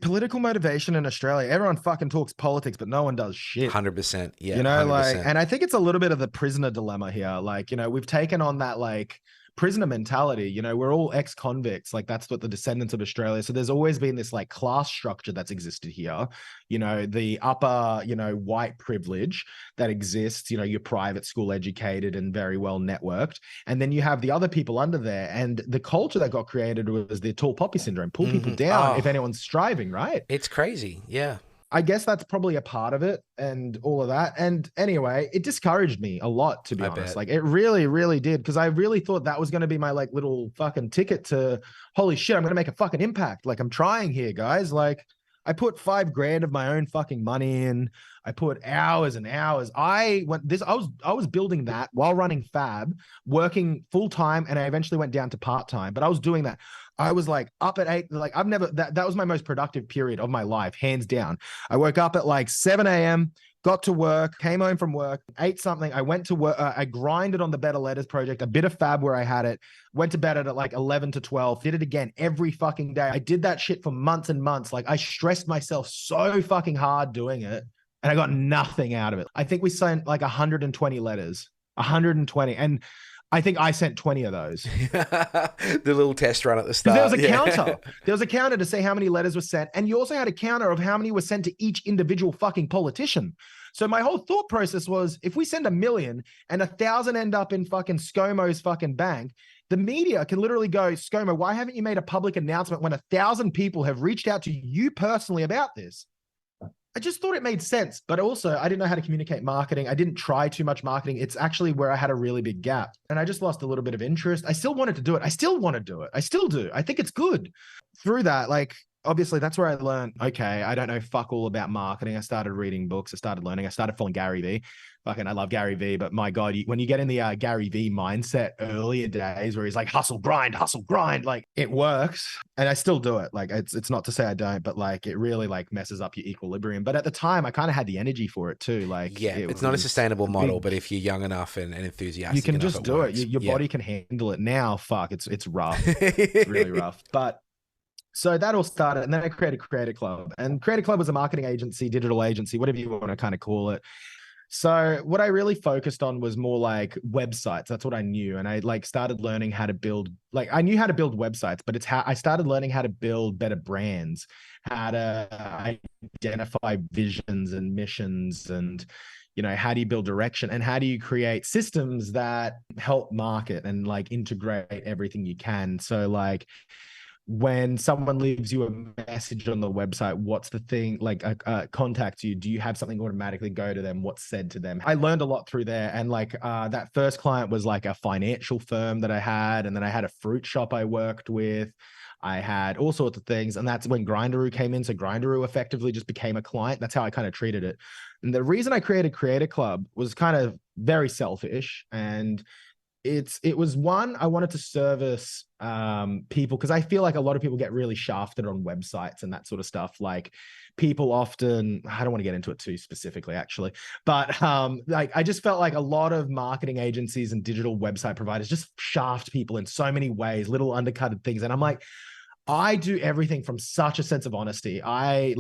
Political motivation in Australia. Everyone fucking talks politics, but no one does shit. 100%. Yeah. 100%. And I think it's a little bit of the prisoner dilemma here. Like, we've taken on that like prisoner mentality. We're all ex-convicts. Like that's what the descendants of Australia. So there's always been this like class structure that's existed here. The upper, white privilege that exists, you're private school educated and very well networked. And then you have the other people under there. And the culture that got created was the tall poppy syndrome, pull people down if anyone's striving, right? It's crazy. Yeah. I guess that's probably a part of it and all of that. And anyway, it discouraged me a lot, to be honest. Like it really, really did. Cause I really thought that was going to be my like little fucking ticket to holy shit, I'm going to make a fucking impact. Like I'm trying here, guys. Like I put $5,000 of my own fucking money in. I put hours and hours. I was building that while running Fab, working full time. And I eventually went down to part time, but I was doing that. I was like up at 8, like I've never, that was my most productive period of my life, hands down. I woke up at like 7 a.m., got to work, came home from work, ate something. I went to work. I grinded on the Better Letters project, a bit of fab where I had it, went to bed at like 11 to 12, did it again every fucking day. I did that shit for months and months. Like I stressed myself so fucking hard doing it and I got nothing out of it. I think we sent like 120 letters, 120. And I think I sent 20 of those. The little test run at the start. There was a counter. There was a counter to say how many letters were sent. And you also had a counter of how many were sent to each individual fucking politician. So my whole thought process was, if we send 1 million and 1,000 end up in fucking ScoMo's fucking bank, the media can literally go, ScoMo, why haven't you made a public announcement when 1,000 people have reached out to you personally about this? I just thought it made sense, but also I didn't know how to communicate marketing. I didn't try too much marketing. It's actually where I had a really big gap and I just lost a little bit of interest. I still wanted to do it. I still want to do it. I still do. I think it's good. Through that, like, obviously that's where I learned, okay, I don't know fuck all about marketing. I started reading books. I started learning. I started following Gary Vee. Fucking, I love Gary Vee, but my God, when you get in the Gary Vee mindset earlier days where he's like, hustle, grind, like it works. And I still do it. Like, it's not to say I don't, but like, it really like messes up your equilibrium. But at the time I kind of had the energy for it too. Like, yeah, it's not a sustainable model, but if you're young enough and enthusiastic, you can just do it. Your body can handle it. Now, fuck, it's rough. It's really rough. But so that all started, and then I created Creator Club. And Creator Club was a marketing agency, digital agency, whatever you want to kind of call it. So what I really focused on was more like websites. That's what I knew. And I like started learning how to build, like I knew how to build websites, but it's how I started learning how to build better brands, how to identify visions and missions, and you know, how do you build direction, and how do you create systems that help market and like integrate everything you can. So like, when someone leaves you a message on the website, what's the thing, like contacts you, do you have something automatically go to them? What's said to them? I learned a lot through there. And like that first client was like a financial firm that I had. And then I had a fruit shop I worked with. I had all sorts of things. And that's when Grinderoo came in. So Grinderoo effectively just became a client. That's how I kind of treated it. And the reason I created Creator Club was kind of very selfish. And it was one, I wanted to service people, because I feel like a lot of people get really shafted on websites and that sort of stuff. Like people often, I don't want to get into it too specifically actually, but like I just felt like a lot of marketing agencies and digital website providers just shaft people in so many ways, little undercutted things. And I'm like, I do everything from such a sense of honesty. I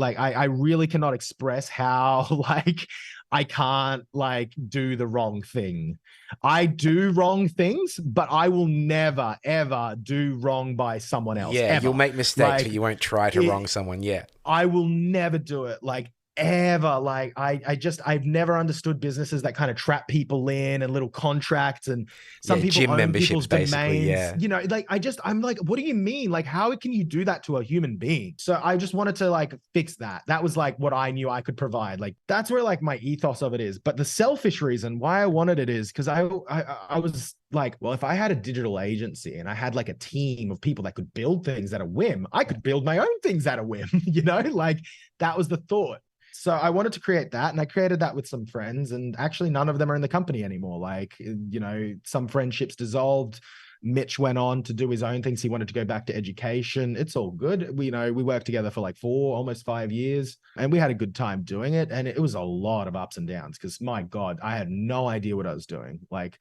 really cannot express how like I can't like do the wrong thing. I do wrong things, but I will never, ever do wrong by someone else. Yeah, ever. You'll make mistakes, like, but you won't try to wrong someone yet. I will never do it. Like ever. Like I've never understood businesses that kind of trap people in and little contracts, and some people gym own memberships, people's domains. Yeah. You know, like I'm like, what do you mean? Like, how can you do that to a human being? So I just wanted to like fix that. That was like what I knew I could provide. Like that's where like my ethos of it is. But the selfish reason why I wanted it is because I was like, well, if I had a digital agency and I had like a team of people that could build things at a whim, I could build my own things at a whim, you know, like that was the thought. So I wanted to create that, and I created that with some friends, and actually none of them are in the company anymore. Like, you know, some friendships dissolved. Mitch went on to do his own things. He wanted to go back to education. It's all good. We worked together for like almost 5 years, and we had a good time doing it. And it was a lot of ups and downs because my God, I had no idea what I was doing. Like,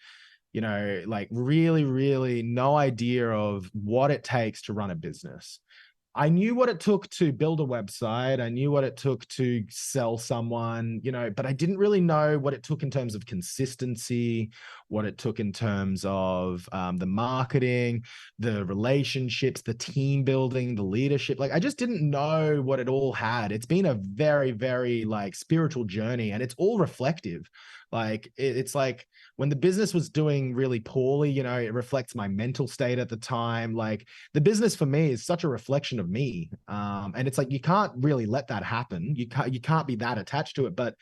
you know, like really, really no idea of what it takes to run a business. I knew what it took to build a website. I knew what it took to sell someone, you know, but I didn't really know what it took in terms of consistency, what it took in terms of the marketing, the relationships, the team building, the leadership. Like, I just didn't know what it all had. It's been a very, very like spiritual journey, and it's all reflective. Like it's like when the business was doing really poorly, you know, it reflects my mental state at the time. Like the business for me is such a reflection of me. And it's like, you can't really let that happen. You can't be that attached to it, but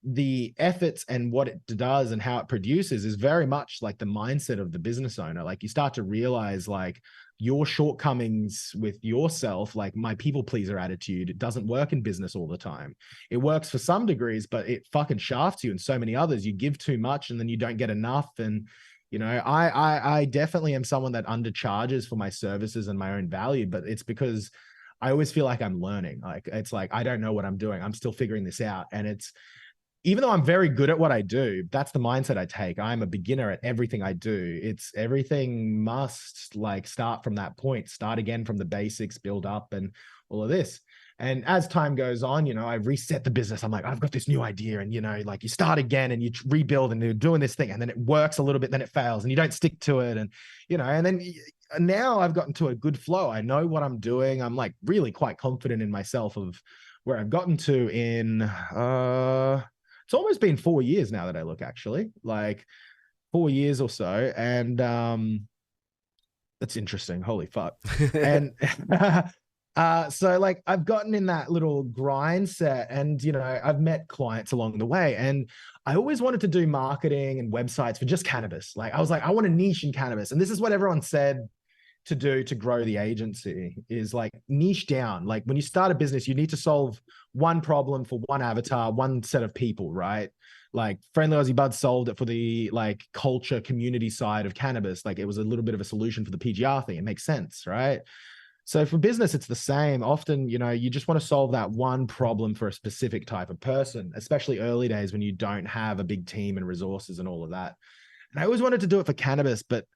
the efforts and what it does and how it produces is very much like the mindset of the business owner. Like you start to realize like your shortcomings with yourself, like my people pleaser attitude, it doesn't work in business all the time. It works for some degrees, but it fucking shafts you in so many others. You give too much and then you don't get enough. And You know, I definitely am someone that undercharges for my services and my own value, but it's because I always feel like I'm learning. Like it's like I don't know what I'm doing. I'm still figuring this out. And it's even though I'm very good at what I do, that's the mindset I take. I'm a beginner at everything I do. It's everything must like start from that point, start again from the basics, build up and all of this. And as time goes on, you know, I reset the business. I'm like, I've got this new idea. And, you know, like you start again and you rebuild and you're doing this thing and then it works a little bit, then it fails and you don't stick to it. And, you know, and then now I've gotten to a good flow. I know what I'm doing. I'm like really quite confident in myself of where I've gotten to in, it's almost been 4 years now that I look, actually, like 4 years or so. And that's interesting. Holy fuck. And so like I've gotten in that little grind set and, you know, I've met clients along the way and I always wanted to do marketing and websites for just cannabis. Like I was like, I want a niche in cannabis. And this is what everyone said to do to grow the agency is like niche down. Like when you start a business, you need to solve one problem for one avatar, one set of people, right? Like Friendly Aussie Buds solved it for the like culture community side of cannabis. Like it was a little bit of a solution for the PGR thing. It makes sense, right? So for business, it's the same. Often, you know, you just want to solve that one problem for a specific type of person, especially early days when you don't have a big team and resources and all of that. And I always wanted to do it for cannabis, but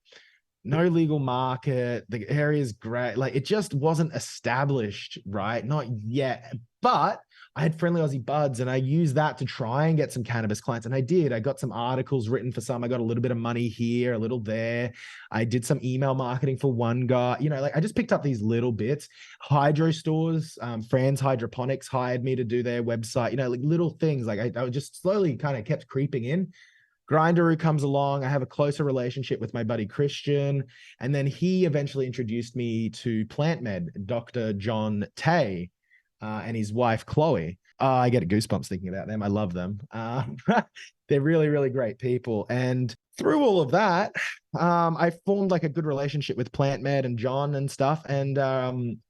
no legal market, the area is great. Like it just wasn't established, right? Not yet. But I had Friendly Aussie Buds and I used that to try and get some cannabis clients. And I did. I got some articles written for some. I got a little bit of money here, a little there. I did some email marketing for one guy. You know, like I just picked up these little bits. Hydro stores, Fran's Hydroponics hired me to do their website, you know, like little things. Like I just slowly kind of kept creeping in. Grinderoo comes along. I have a closer relationship with my buddy Christian. And then he eventually introduced me to PlantMed, Dr. John Tay, and his wife, Chloe. I get goosebumps thinking about them. I love them. They're really, really great people. And through all of that, I formed like a good relationship with PlantMed and John and stuff. And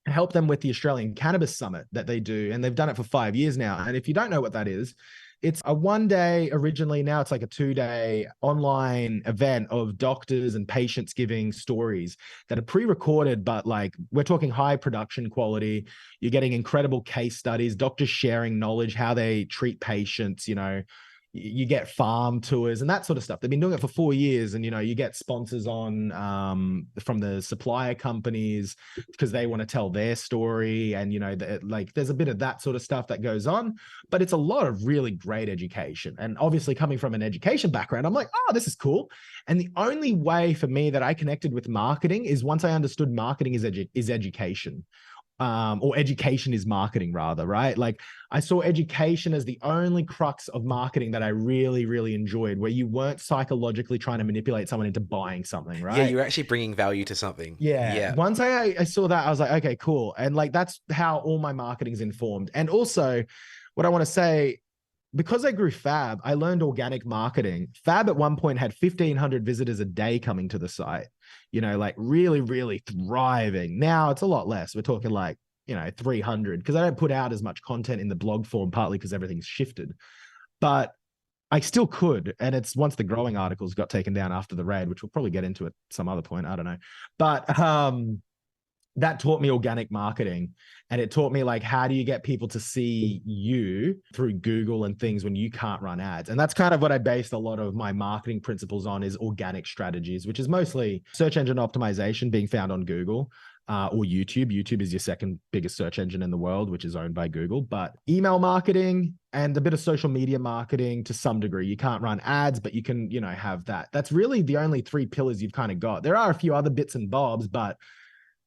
help them with the Australian Cannabis Summit that they do. And they've done it for 5 years now. And if you don't know what that is, it's a 1 day originally. Now it's like a 2 day online event of doctors and patients giving stories that are pre-recorded, but like we're talking high production quality. You're getting incredible case studies, doctors sharing knowledge, how they treat patients, you know, you get farm tours and that sort of stuff. They've been doing it for 4 years and, you know, you get sponsors on from the supplier companies because they want to tell their story. And, you know, like there's a bit of that sort of stuff that goes on, but it's a lot of really great education. And obviously coming from an education background, I'm like, oh, this is cool. And the only way for me that I connected with marketing is once I understood marketing is education. Or education is marketing rather, right? Like I saw education as the only crux of marketing that I really, really enjoyed, where you weren't psychologically trying to manipulate someone into buying something, right? Yeah, you're actually bringing value to something. Yeah. Once I saw that, I was like, okay, cool. And like, that's how all my marketing's informed. And also what I want to say, because I grew Fab, I learned organic marketing. Fab at one point had 1,500 visitors a day coming to the site, you know, like really, really thriving. Now it's a lot less. We're talking like, you know, 300 because I don't put out as much content in the blog form, partly because everything's shifted. But I still could. And it's once the growing articles got taken down after the raid, which we'll probably get into at some other point. I don't know. But that taught me organic marketing, and it taught me like, how do you get people to see you through Google and things when you can't run ads? And that's kind of what I based a lot of my marketing principles on, is organic strategies, which is mostly search engine optimization being found on Google or YouTube. YouTube is your second biggest search engine in the world, which is owned by Google, but email marketing and a bit of social media marketing to some degree. You can't run ads, but you can, you know, have that. That's really the only 3 pillars you've kind of got. There are a few other bits and bobs, but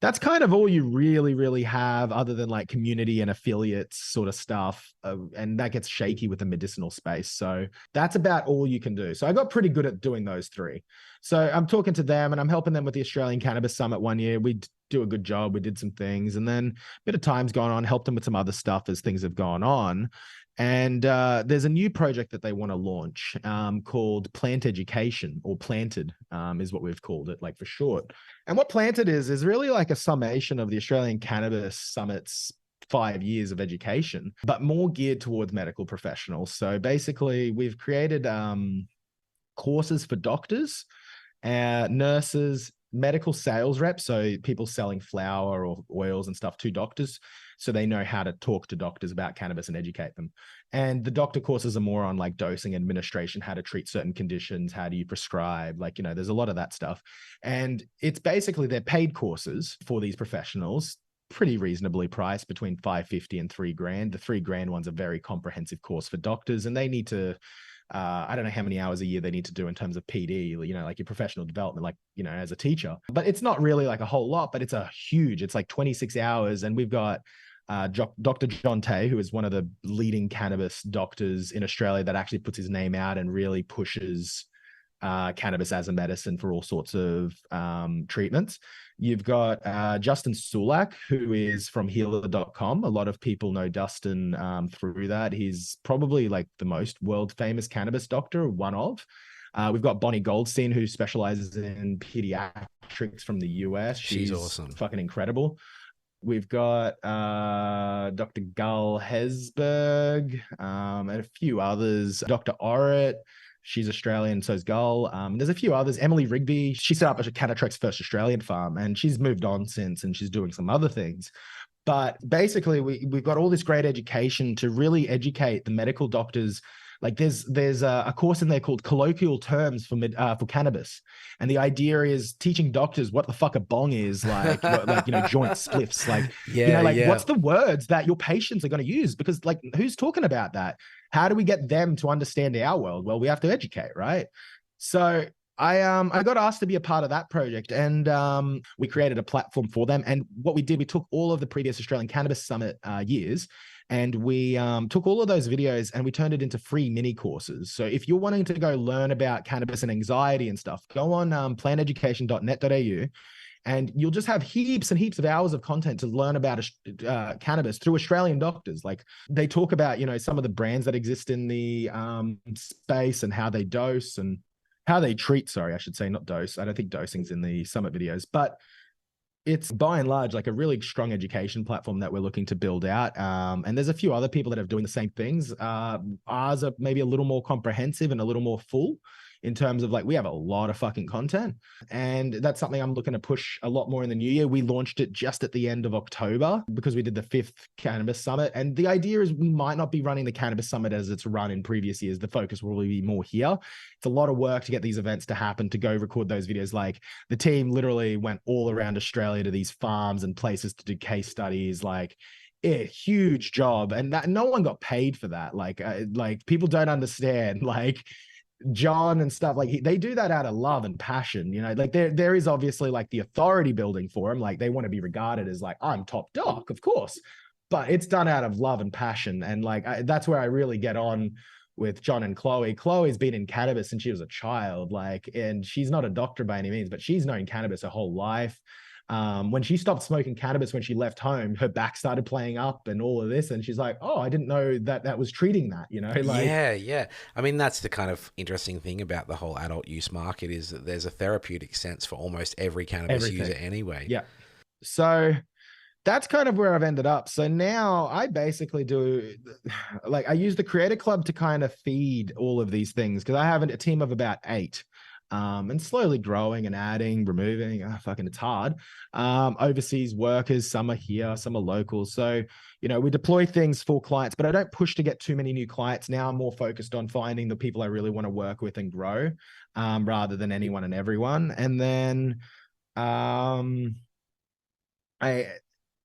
that's kind of all you really, really have, other than like community and affiliates sort of stuff. And that gets shaky with the medicinal space. So that's about all you can do. So I got pretty good at doing those 3. So I'm talking to them and I'm helping them with the Australian Cannabis Summit one year. We do a good job. We did some things, and then a bit of time's gone on, helped them with some other stuff as things have gone on. And there's a new project that they want to launch called Plant Education, or Planted is what we've called it, like for short. And what Planted is really like a summation of the Australian Cannabis Summit's 5 years of education, but more geared towards medical professionals. So basically we've created courses for doctors, nurses, medical sales reps, so people selling flour or oils and stuff to doctors, so they know how to talk to doctors about cannabis and educate them. And the doctor courses are more on like dosing, administration, how to treat certain conditions, how do you prescribe, like, there's a lot of that stuff. And it's basically they're paid courses for these professionals, pretty reasonably priced, between $550 and $3,000. The $3,000 one's a very comprehensive course for doctors, and they need to I don't know how many hours a year they need to do in terms of PD, like your professional development, like, as a teacher. But it's not really like a whole lot, but it's like 26 hours. And we've got Dr. John Tay, who is one of the leading cannabis doctors in Australia that actually puts his name out and really pushes cannabis as a medicine for all sorts of treatments. You've got Justin Sulak, who is from healer.com. A lot of people know Dustin through that. He's probably like the most world famous cannabis doctor, one of. We've got Bonnie Goldstein, who specializes in pediatrics from the US. She's awesome. Fucking incredible. We've got Dr. Gull Hesberg and a few others. Dr. Orrit. She's Australian, so is Gull. There's a few others. Emily Rigby, she set up Canatrek's first Australian farm, and she's moved on since, and she's doing some other things. But basically, we've got all this great education to really educate the medical doctors. Like there's a course in there called Colloquial Terms for Cannabis, and the idea is teaching doctors what the fuck a bong is, like joint spliffs, like what's the words that your patients are going to use, because like who's talking about that? How do we get them to understand our world? Well, we have to educate, right? So I got asked to be a part of that project, and we created a platform for them. And what we did, we took all of the previous Australian Cannabis Summit years, and we took all of those videos and we turned it into free mini courses. So if you're wanting to go learn about cannabis and anxiety and stuff, go on planeducation.net.au, and you'll just have heaps and heaps of hours of content to learn about cannabis through Australian doctors. Like they talk about, some of the brands that exist in the space and how they dose and how they treat, sorry, I should say, not dose. I don't think dosing's in the summit videos, but it's by and large like a really strong education platform that we're looking to build out. And there's a few other people that are doing the same things. Ours are maybe a little more comprehensive and a little more full in terms of like, we have a lot of fucking content, and that's something I'm looking to push a lot more in the new year. We launched it just at the end of October because we did the 5th Cannabis Summit. And the idea is we might not be running the Cannabis Summit as it's run in previous years. The focus will be more here. It's a lot of work to get these events to happen, to go record those videos. Like the team literally went all around Australia to these farms and places to do case studies, like a huge job. And that no one got paid for that. Like people don't understand, like John and stuff, like they do that out of love and passion, like there is obviously like the authority building for them. Like they want to be regarded as like, I'm top doc, of course, but it's done out of love and passion. And like, that's where I really get on with John and Chloe. Chloe's been in cannabis since she was a child, like, and she's not a doctor by any means, but she's known cannabis her whole life. When she stopped smoking cannabis, when she left home, her back started playing up and all of this. And she's like, oh, I didn't know that was treating that, like. Yeah. I mean, that's the kind of interesting thing about the whole adult use market, is that there's a therapeutic sense for almost every cannabis user anyway. Yeah. So that's kind of where I've ended up. So now I basically do, like, I use the Creator Club to kind of feed all of these things, because I have a team of about 8. And slowly growing and adding, removing, it's hard. Overseas workers, some are here, some are local. So, we deploy things for clients, but I don't push to get too many new clients. Now I'm more focused on finding the people I really want to work with and grow, rather than anyone and everyone. And then,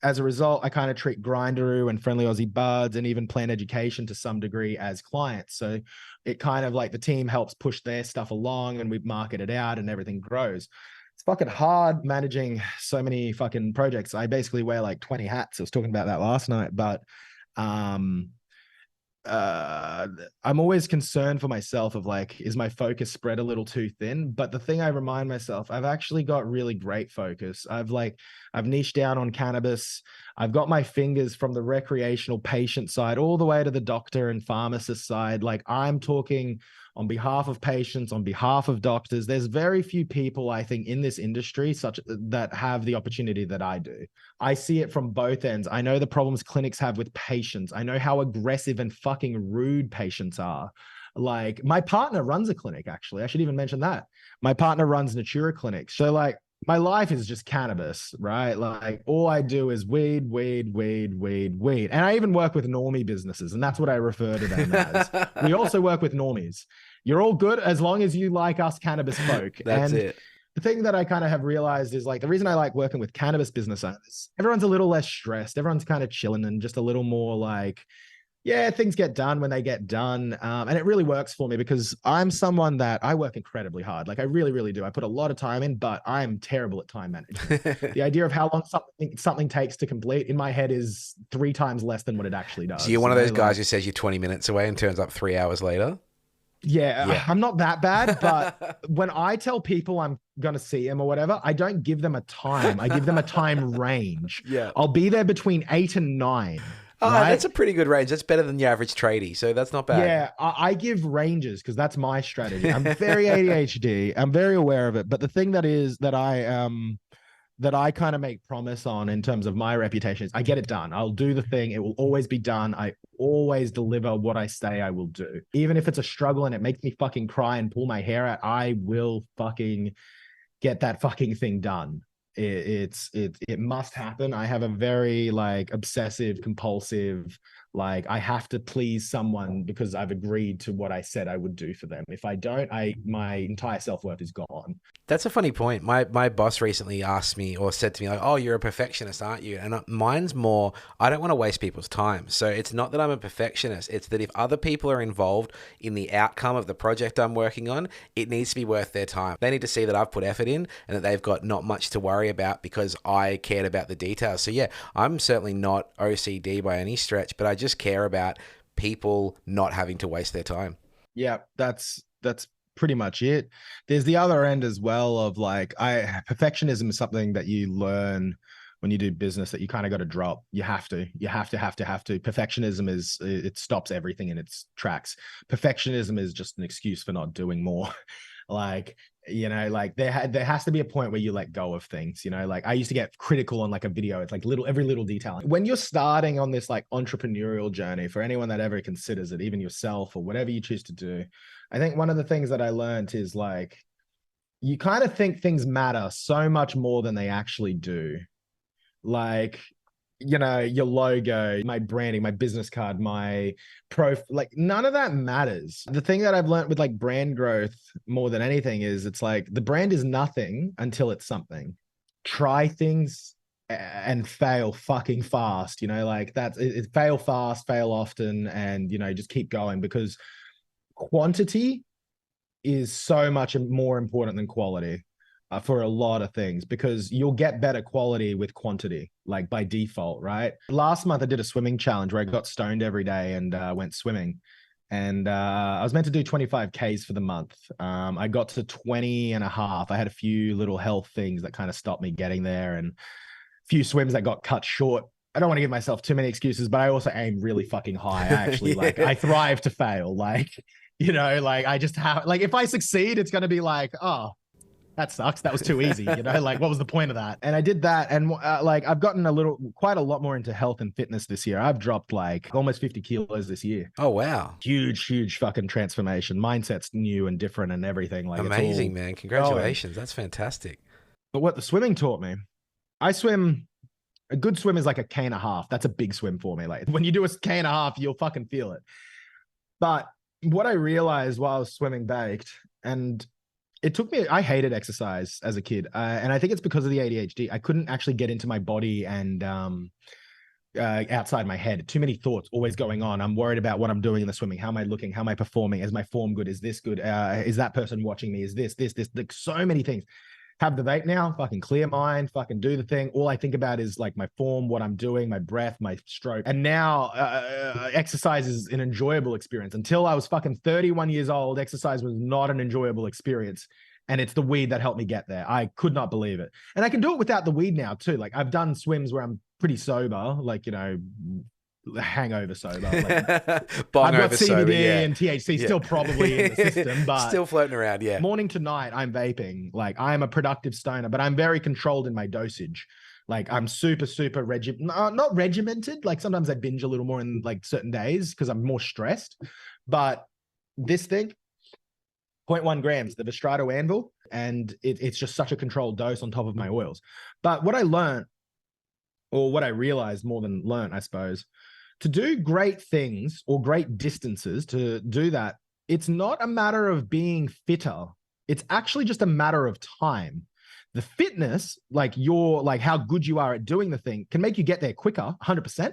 as a result, I kind of treat Grinderoo and Friendly Aussie Buds and even Plan Education to some degree as clients. So it kind of like the team helps push their stuff along, and we market it out and everything grows. It's fucking hard managing so many fucking projects. I basically wear like 20 hats. I was talking about that last night, but I'm always concerned for myself of like, is my focus spread a little too thin? But the thing I remind myself, I've actually got really great focus. I've niched down on cannabis. I've got my fingers from the recreational patient side all the way to the doctor and pharmacist side. Like I'm talking on behalf of patients, on behalf of doctors. There's very few people, I think, in this industry that have the opportunity that I do. I see it from both ends. I know the problems clinics have with patients. I know how aggressive and fucking rude patients are. Like my partner runs a clinic, actually. I should even mention that. My partner runs Natura clinics. So like my life is just cannabis, right? Like all I do is weed. And I even work with normie businesses, and that's what I refer to them as. We also work with normies. You're all good as long as you like us cannabis folk. That's it. The thing that I kind of have realized is like the reason I like working with cannabis business owners, everyone's a little less stressed. Everyone's kind of chilling and just a little more like, yeah, things get done when they get done. And it really works for me because I'm someone that I work incredibly hard. Like I really, really do. I put a lot of time in, but I'm terrible at time management. The idea of how long something takes to complete in my head is 3 times less than what it actually does. So you're one of those guys who says you're 20 minutes away and turns up 3 hours later? Yeah, I'm not that bad, but when I tell people I'm going to see them or whatever, I don't give them a time. I give them a time range. Yeah. I'll be there between 8 and 9. Oh, right? That's a pretty good range. That's better than the average tradie. So that's not bad. Yeah, I give ranges because that's my strategy. I'm very ADHD. I'm very aware of it. But the thing that I kind of make promise on in terms of my reputation is I get it done. I'll do the thing. It will always be done. I always deliver what I say I will do. Even if it's a struggle and it makes me fucking cry and pull my hair out, I will fucking get that fucking thing done. It must happen. I have a very like obsessive compulsive, like I have to please someone because I've agreed to what I said I would do for them. If I don't, my entire self-worth is gone. That's a funny point. My boss recently asked me or said to me like, oh, you're a perfectionist, aren't you? And mine's more, I don't want to waste people's time. So it's not that I'm a perfectionist. It's that if other people are involved in the outcome of the project I'm working on, it needs to be worth their time. They need to see that I've put effort in and that they've got not much to worry about because I cared about the details. So yeah, I'm certainly not OCD by any stretch, but I just care about people not having to waste their time. Yeah, that's pretty much it. There's the other end as well of like perfectionism is something that you learn when you do business that you kind of got to drop. You have to. Perfectionism it stops everything in its tracks. Perfectionism is just an excuse for not doing more. Like, you know, like there has to be a point where you let go of things, you know, like I used to get critical on like a video. It's like every little detail. When you're starting on this like entrepreneurial journey, for anyone that ever considers it, even yourself or whatever you choose to do, I think one of the things that I learned is like, you kind of think things matter so much more than they actually do. Like, you know, your logo, my branding, my business card, my like none of that matters. The thing that I've learned with like brand growth more than anything is it's like the brand is nothing until it's something. Try things and fail fucking fast, you know, like that's it, fail fast, fail often, and, you know, just keep going because quantity is so much more important than quality. For a lot of things, because you'll get better quality with quantity, like by default, right? Last month I did a swimming challenge where I got stoned every day and went swimming. And I was meant to do 25 Ks for the month. I got to 20 and a half. I had a few little health things that kind of stopped me getting there and a few swims that got cut short. I don't want to give myself too many excuses, but I also aim really fucking high. I actually like, I thrive to fail. Like, you know, like I just have, like if I succeed, it's going to be like, oh, that sucks. That was too easy. You know, like what was the point of that? And I did that. And like, I've gotten quite a lot more into health and fitness this year. I've dropped like almost 50 kilos this year. Oh, wow. Huge fucking transformation. Mindset's new and different and everything. Like amazing, man. Congratulations. That's fantastic. But what the swimming taught me, a good swim is like a K and a half. That's a big swim for me. Like when you do a K and a half, you'll fucking feel it. But what I realized while I was swimming baked, and it took me, I hated exercise as a kid. And I think it's because of the ADHD. I couldn't actually get into my body and outside my head. Too many thoughts always going on. I'm worried about what I'm doing in the swimming. How am I looking? How am I performing? Is my form good? Is this good? Is that person watching me? Is this, like so many things. Have the vape now, fucking clear mind, fucking do the thing. All I think about is like my form, what I'm doing, my breath, my stroke. And now exercise is an enjoyable experience. Until I was fucking 31 years old, exercise was not an enjoyable experience. And it's the weed that helped me get there. I could not believe it. And I can do it without the weed now too. Like I've done swims where I'm pretty sober, like, you know, hangover sober. Like, I've got CBD sober, and THC still probably in the system, but still floating around. Yeah. Morning to night, I'm vaping. Like I'm a productive stoner, but I'm very controlled in my dosage. Like I'm super not regimented. Like sometimes I binge a little more in like certain days because I'm more stressed, but This thing, 0.1 grams, the Vestrato Anvil, and it's just such a controlled dose on top of my oils. But what I learned, or what I realized more than learned, I suppose, to do great things or great distances, to do that, it's not a matter of being fitter. It's actually just a matter of time. The fitness, like how good you are at doing the thing, can make you get there quicker, 100%.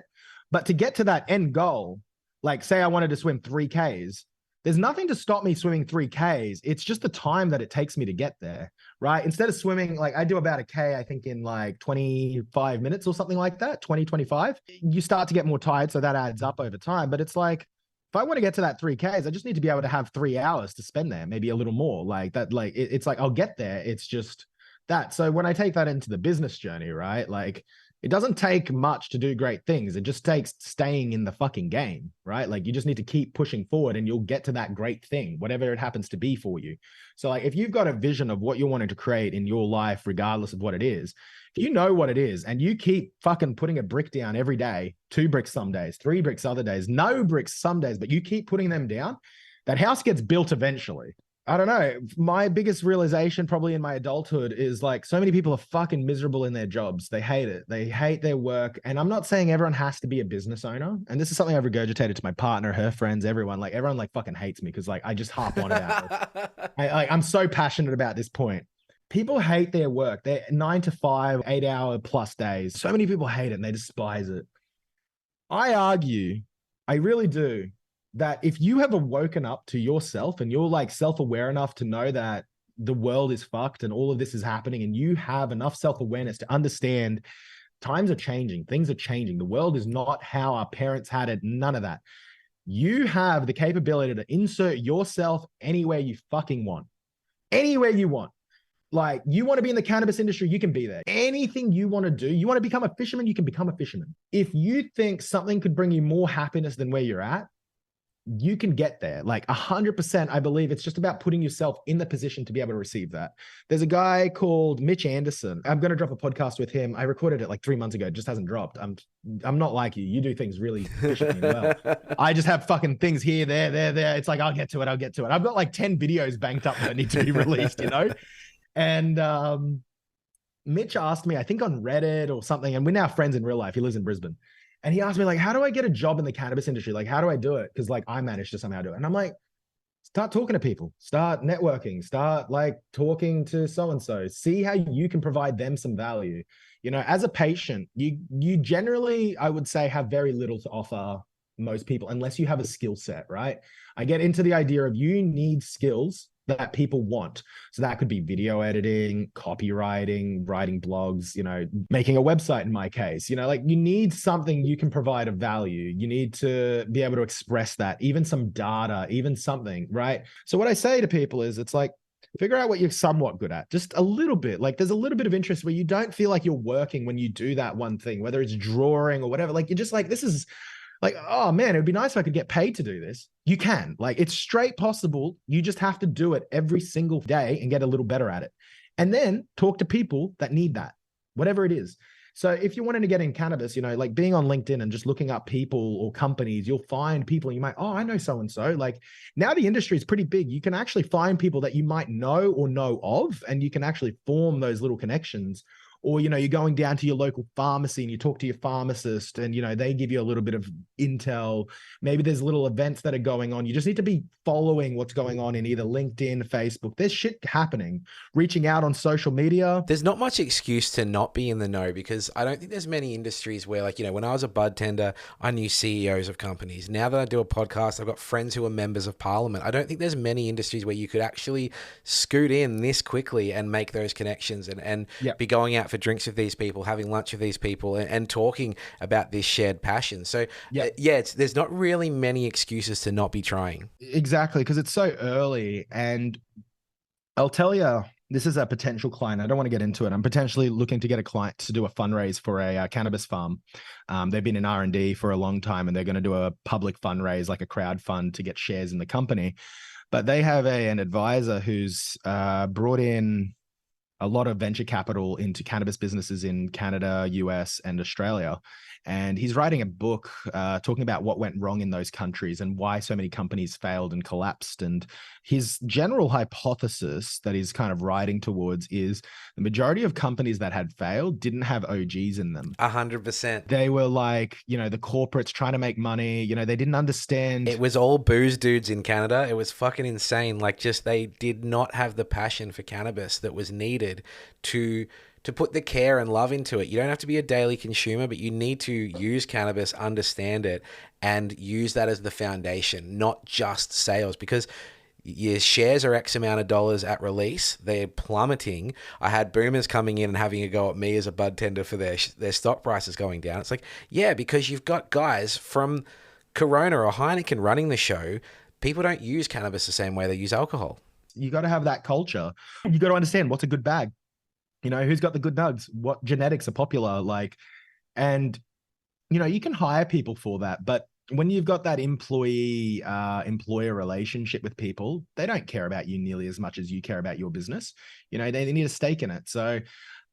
But to get to that end goal, like say I wanted to swim 3Ks, there's nothing to stop me swimming 3Ks. It's just the time that it takes me to get there, right? Instead of swimming, like I do about a K, I think in like 25 minutes or something like that, 20, 25. You start to get more tired, so that adds up over time. But it's like, if I want to get to that 3Ks, I just need to be able to have 3 hours to spend there, maybe a little more like that. Like it's like, I'll get there. It's just that. So when I take that into the business journey, right? Like it doesn't take much to do great things. It just takes staying in the fucking game, right? Like you just need to keep pushing forward and you'll get to that great thing, whatever it happens to be for you. So like if you've got a vision of what you're wanting to create in your life, regardless of what it is, if you know what it is and you keep fucking putting a brick down every day, 2 bricks some days, 3 bricks other days, no bricks some days, but you keep putting them down, that house gets built eventually. I don't know. My biggest realization probably in my adulthood is like so many people are fucking miserable in their jobs. They hate it. They hate their work. And I'm not saying everyone has to be a business owner. And this is something I've regurgitated to my partner, her friends, everyone. Like everyone like fucking hates me because like I just harp on about it. I'm so passionate about this point. People hate their work. They're 9 to 5, 8-hour plus days. So many people hate it and they despise it. I argue, I really do, that if you have awoken up to yourself and you're like self-aware enough to know that the world is fucked and all of this is happening, and you have enough self-awareness to understand times are changing, things are changing, the world is not how our parents had it, none of that. You have the capability to insert yourself anywhere you fucking want, anywhere you want. Like you want to be in the cannabis industry, you can be there. Anything you want to do, you want to become a fisherman, you can become a fisherman. If you think something could bring you more happiness than where you're at, you can get there. Like 100%, I believe it's just about putting yourself in the position to be able to receive that. There's a guy called Mitch Anderson. I'm going to drop a podcast with him. I recorded it like 3 months ago. It just hasn't dropped. I'm not like you. You do things really efficiently well. I just have fucking things here, there. It's like, I'll get to it. I've got like 10 videos banked up that need to be released, you know? And Mitch asked me, I think on Reddit or something, and we're now friends in real life. He lives in Brisbane. And he asked me, like, how do I get a job in the cannabis industry? Like, how do I do it? Because, like, I managed to somehow do it. And I'm like, start talking to people, start networking, start, like, talking to so-and-so. See how you can provide them some value. You know, as a patient, you generally, I would say, have very little to offer most people unless you have a skill set, right? I get into the idea of you need skills that people want. So that could be video editing, copywriting, writing blogs, you know, making a website in my case, you know, like you need something you can provide of value. You need to be able to express that, even some data, even something, right? So what I say to people is it's like, figure out what you're somewhat good at, just a little bit. Like there's a little bit of interest where you don't feel like you're working when you do that one thing, whether it's drawing or whatever. Like you're just like, this is like, oh man, it would be nice if I could get paid to do this. You can, like, it's straight possible. You just have to do it every single day and get a little better at it. And then talk to people that need that, whatever it is. So if you're wanting to get in cannabis, you know, like being on LinkedIn and just looking up people or companies, you'll find people and you might, oh, I know so-and-so. Like now the industry is pretty big. You can actually find people that you might know or know of, and you can actually form those little connections. Or, you know, you're going down to your local pharmacy and you talk to your pharmacist and, you know, they give you a little bit of intel. Maybe there's little events that are going on. You just need to be following what's going on in either LinkedIn, Facebook. There's shit happening. Reaching out on social media. There's not much excuse to not be in the know, because I don't think there's many industries where, like, you know, when I was a bud tender, I knew CEOs of companies. Now that I do a podcast, I've got friends who are members of parliament. I don't think there's many industries where you could actually scoot in this quickly and make those connections and be going out for drinks with these people, having lunch with these people, and talking about this shared passion. So there's not really many excuses to not be trying. Exactly, because it's so early. And I'll tell you, this is a potential client. I don't want to get into it. I'm potentially looking to get a client to do a fundraise for a cannabis farm. They've been in R&D for a long time, and they're going to do a public fundraise, like a crowd fund, to get shares in the company. But they have an advisor who's brought in a lot of venture capital into cannabis businesses in Canada, US, and Australia. And he's writing a book talking about what went wrong in those countries and why so many companies failed and collapsed. And his general hypothesis that he's kind of writing towards is the majority of companies that had failed didn't have OGs in them. 100%. They were like, the corporates trying to make money. They didn't understand. It was all booze dudes in Canada. It was fucking insane. Like, just they did not have the passion for cannabis that was needed to put the care and love into it. You don't have to be a daily consumer, but you need to use cannabis, understand it, and use that as the foundation, not just sales, because your shares are X amount of dollars at release. They're plummeting. I had boomers coming in and having a go at me as a bud tender for their stock prices going down. It's like, yeah, because you've got guys from Corona or Heineken running the show. People don't use cannabis the same way they use alcohol. You got to have that culture. You got to understand what's a good bag. Who's got the good nugs, what genetics are popular, and you can hire people for that. But when you've got that employer relationship with people, they don't care about you nearly as much as you care about your business. They need a stake in it. So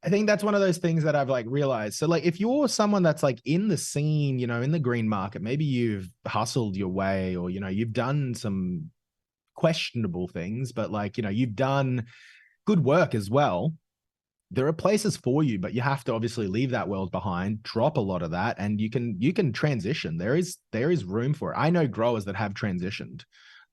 I think that's one of those things that I've realized. So if you're someone that's in the scene, in the green market, maybe you've hustled your way, or, you've done some questionable things, but you've done good work as well. There are places for you, but you have to obviously leave that world behind, drop a lot of that, and you can transition. There is room for it. I know growers that have transitioned.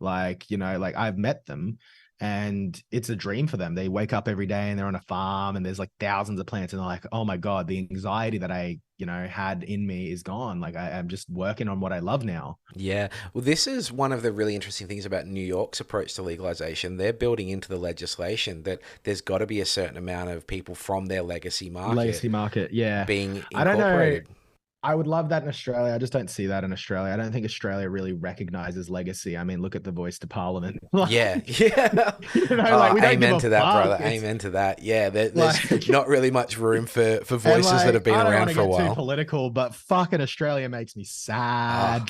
I've met them, and it's a dream for them. They wake up every day and they're on a farm and there's thousands of plants, and they're like, oh my God, the anxiety that I had in me is gone. I'm just working on what I love now. Yeah. Well, this is one of the really interesting things about New York's approach to legalization. They're building into the legislation that there's got to be a certain amount of people from their legacy market. Yeah. Being incorporated. I don't know. I would love that in Australia. I just don't see that in Australia. I don't think Australia really recognizes legacy. I mean, look at the voice to Parliament. Yeah. Amen to that, brother. Amen to that. Yeah, there's not really much room for voices that have been around for a while. I don't want to get too political, but fucking Australia makes me sad.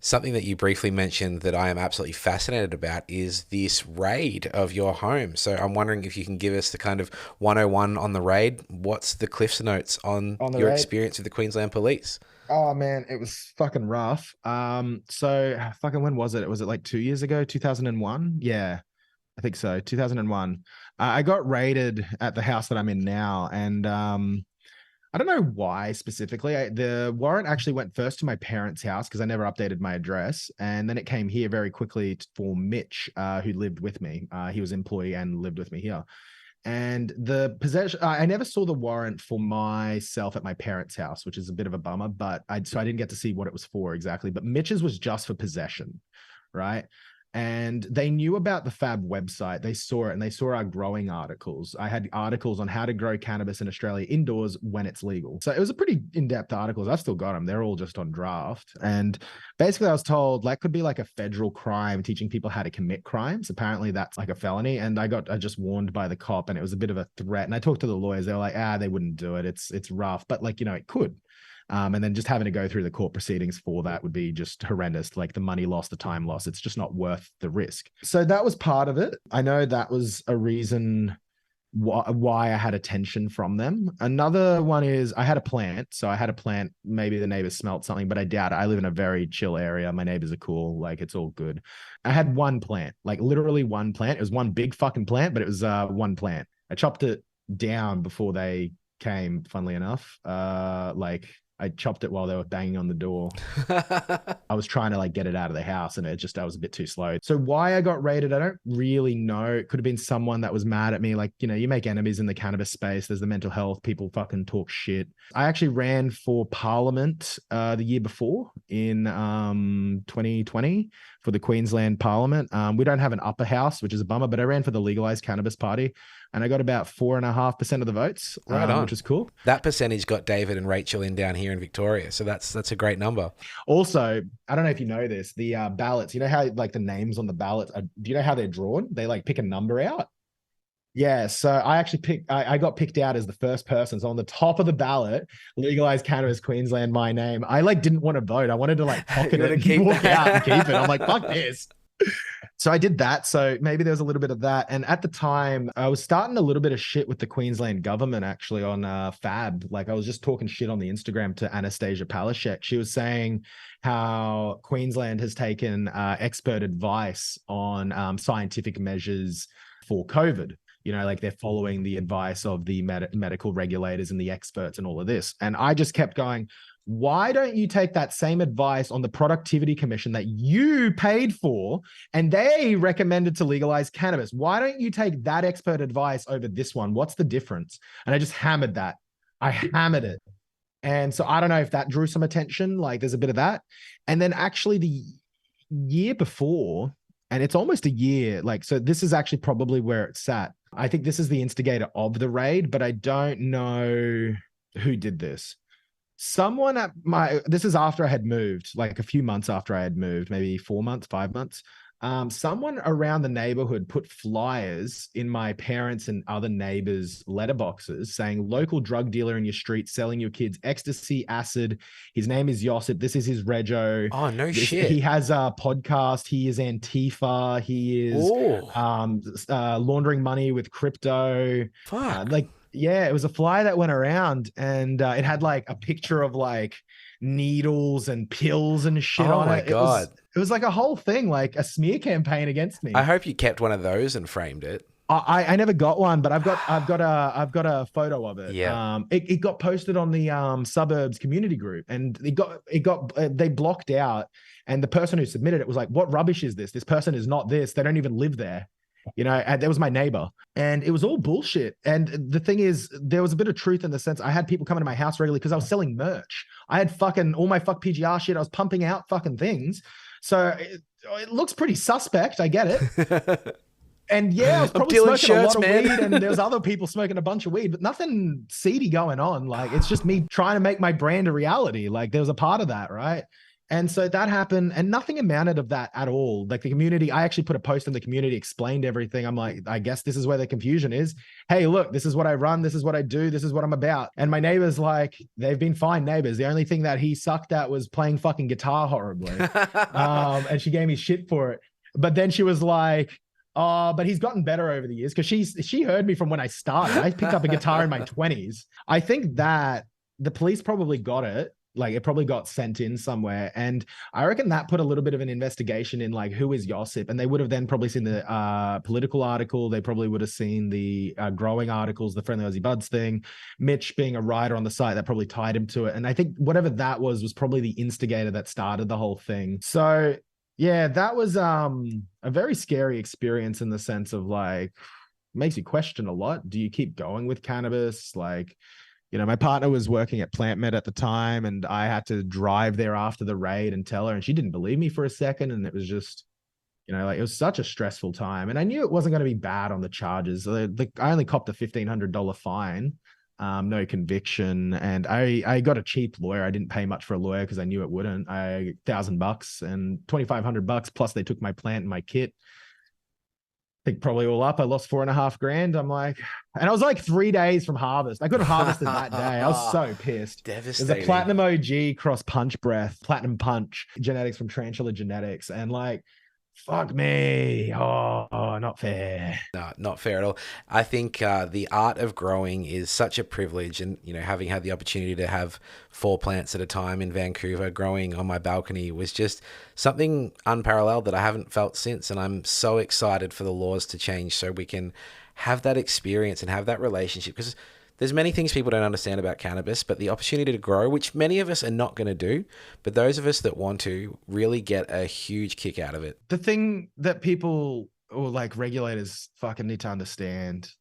Something that you briefly mentioned that I am absolutely fascinated about is this raid of your home. So I'm wondering if you can give us the kind of 101 on the raid. What's the Cliff's Notes on your experience with the Queensland Police? Oh man, it was fucking rough. So fucking, when was it? Was it 2 years ago? 2001? Yeah, I think so. 2001. I got raided at the house that I'm in now, and I don't know why specifically. The warrant actually went first to my parents' house because I never updated my address, and then it came here very quickly for Mitch, who lived with me. He was an employee and lived with me here. And the possession, I never saw the warrant for myself at my parents' house, which is a bit of a bummer, so I didn't get to see what it was for exactly. But Mitch's was just for possession, right? And they knew about the Fab website. They saw it, and they saw our growing articles. I had articles on how to grow cannabis in Australia indoors when it's legal. So it was a pretty in-depth articles. I've still got them. They're all just on draft. And basically I was told could be a federal crime, teaching people how to commit crimes. Apparently that's a felony. And I just warned by the cop, and it was a bit of a threat. And I talked to the lawyers. They were like, they wouldn't do it. It's rough, but it could. And then just having to go through the court proceedings for that would be just horrendous. The money loss, the time loss, it's just not worth the risk. So that was part of it. I know that was a reason why I had attention from them. Another one is I had a plant. So I had a plant. Maybe the neighbors smelled something, but I doubt it. I live in a very chill area. My neighbors are cool. It's all good. I had one plant, literally one plant. It was one big fucking plant, but it was one plant. I chopped it down before they came, funnily enough. I chopped it while they were banging on the door. I was trying to get it out of the house, and I was a bit too slow. So why I got raided, I don't really know. It could have been someone that was mad at me. You make enemies in the cannabis space. There's the mental health. People fucking talk shit. I actually ran for Parliament the year before in 2020 for the Queensland Parliament. We don't have an upper house, which is a bummer, but I ran for the legalized cannabis party. And I got about 4.5% of the votes, which is cool. That percentage got David and Rachel in down here in Victoria. So that's a great number. Also, I don't know if you know this, the ballots, you know how the names on the ballots, do you know how they're drawn? They pick a number out. Yeah, so I actually I got picked out as the first person. So on the top of the ballot, legalized cannabis Queensland, my name. I didn't want to vote. I wanted to pocket it and walk out and keep it. I'm like, fuck this. So I did that. So maybe there was a little bit of that. And at the time, I was starting a little bit of shit with the Queensland government actually on Fab. Like I was just talking shit on the Instagram to Anastasia Palaszczuk. She was saying how Queensland has taken expert advice on scientific measures for COVID. You know, like they're following the advice of the medical regulators and the experts and all of this. And I just kept going, why don't you take that same advice on the Productivity Commission that you paid for and they recommended to legalize cannabis? Why don't you take that expert advice over this one? What's the difference? And I just hammered that. I hammered it. And so I don't know if that drew some attention, like there's a bit of that. And then actually the year before, and it's almost a year, like, so this is actually probably where it sat. I think this is the instigator of the raid, but I don't know who did this. Someone at this is after I had moved, like a few months after I had moved, maybe 4 months, 5 months. Someone around the neighborhood put flyers in my parents' and other neighbors' letterboxes saying, local drug dealer in your street selling your kids ecstasy, acid. His name is Josip. This is his rego. Oh, no shit. He has a podcast. He is Antifa. He is laundering money with crypto. Fuck. Yeah, it was a flyer that went around and it had like a picture of like needles and pills and shit on it. Oh my God. It was like a whole thing, like a smear campaign against me. I hope you kept one of those and framed it. I never got one, but I've got a photo of it. Yeah. It got posted on the suburbs community group and they blocked out, and the person who submitted it was like, what rubbish is this? This person is not this. They don't even live there. You know, and that was my neighbor, and it was all bullshit. And the thing is, there was a bit of truth in the sense I had people coming to my house regularly because I was selling merch. I had fucking all my PGR shit. I was pumping out fucking things. So it looks pretty suspect. I get it. And yeah, I was probably smoking a lot of weed, and there was other people smoking a bunch of weed, but nothing seedy going on. Like, it's just me trying to make my brand a reality. Like, there was a part of that, right? And so that happened, and nothing amounted of that at all. Like the community, I actually put a post in the community, explained everything. I'm like, I guess this is where the confusion is. Hey, look, this is what I run. This is what I do. This is what I'm about. And my neighbors, like, they've been fine neighbors. The only thing that he sucked at was playing fucking guitar horribly. And she gave me shit for it. But then she was like, oh, but he's gotten better over the years, because she heard me from when I started. I picked up a guitar in my 20s. I think that the police probably got it. Like, it probably got sent in somewhere. And I reckon that put a little bit of an investigation in, like, who is Josip? And they would have then probably seen the political article. They probably would have seen the growing articles, the Friendly Aussie Buds thing, Mitch being a writer on the site that probably tied him to it. And I think whatever that was probably the instigator that started the whole thing. So yeah, that was a very scary experience in the sense of, like, makes you question a lot. Do you keep going with cannabis? Like, you know, my partner was working at Plant Med at the time, and I had to drive there after the raid and tell her, and she didn't believe me for a second. And it was just, you know, like, it was such a stressful time. And I knew it wasn't going to be bad on the charges. I only copped a $1,500 fine, no conviction. And I got a cheap lawyer. I didn't pay much for a lawyer because I knew it wouldn't. $1,000 and $2,500 plus they took my plant and my kit. I think probably all up, I lost $4.5 grand. I'm like, and I was like 3 days from harvest. I could have harvested that day. I was so pissed. Devastating. There's a Platinum OG cross Punch Breath, Platinum Punch genetics from Tarantula Genetics. And like, fuck me. Oh, not fair. No, not fair at all. I think the art of growing is such a privilege. And, you know, having had the opportunity to have 4 plants at a time in Vancouver growing on my balcony was just something unparalleled that I haven't felt since. And I'm so excited for the laws to change so we can have that experience and have that relationship, because there's many things people don't understand about cannabis, but the opportunity to grow, which many of us are not going to do, but those of us that want to really get a huge kick out of it. The thing that people, or like regulators, fucking need to understand,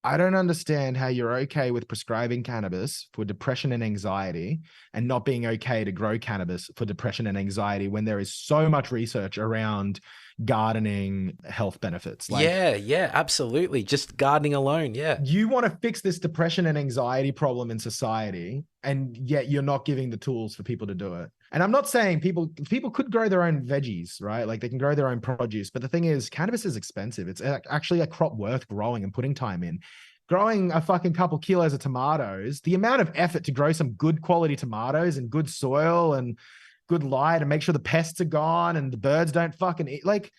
I don't understand how you're okay with prescribing cannabis for depression and anxiety and not being okay to grow cannabis for depression and anxiety when there is so much research around gardening health benefits. Like, yeah, absolutely. Just gardening alone. Yeah. You want to fix this depression and anxiety problem in society, and yet you're not giving the tools for people to do it. And I'm not saying people could grow their own veggies, right? Like, they can grow their own produce. But the thing is, cannabis is expensive. It's actually a crop worth growing and putting time in. Growing a fucking couple kilos of tomatoes, the amount of effort to grow some good quality tomatoes and good soil and good light and make sure the pests are gone and the birds don't fucking eat. Like,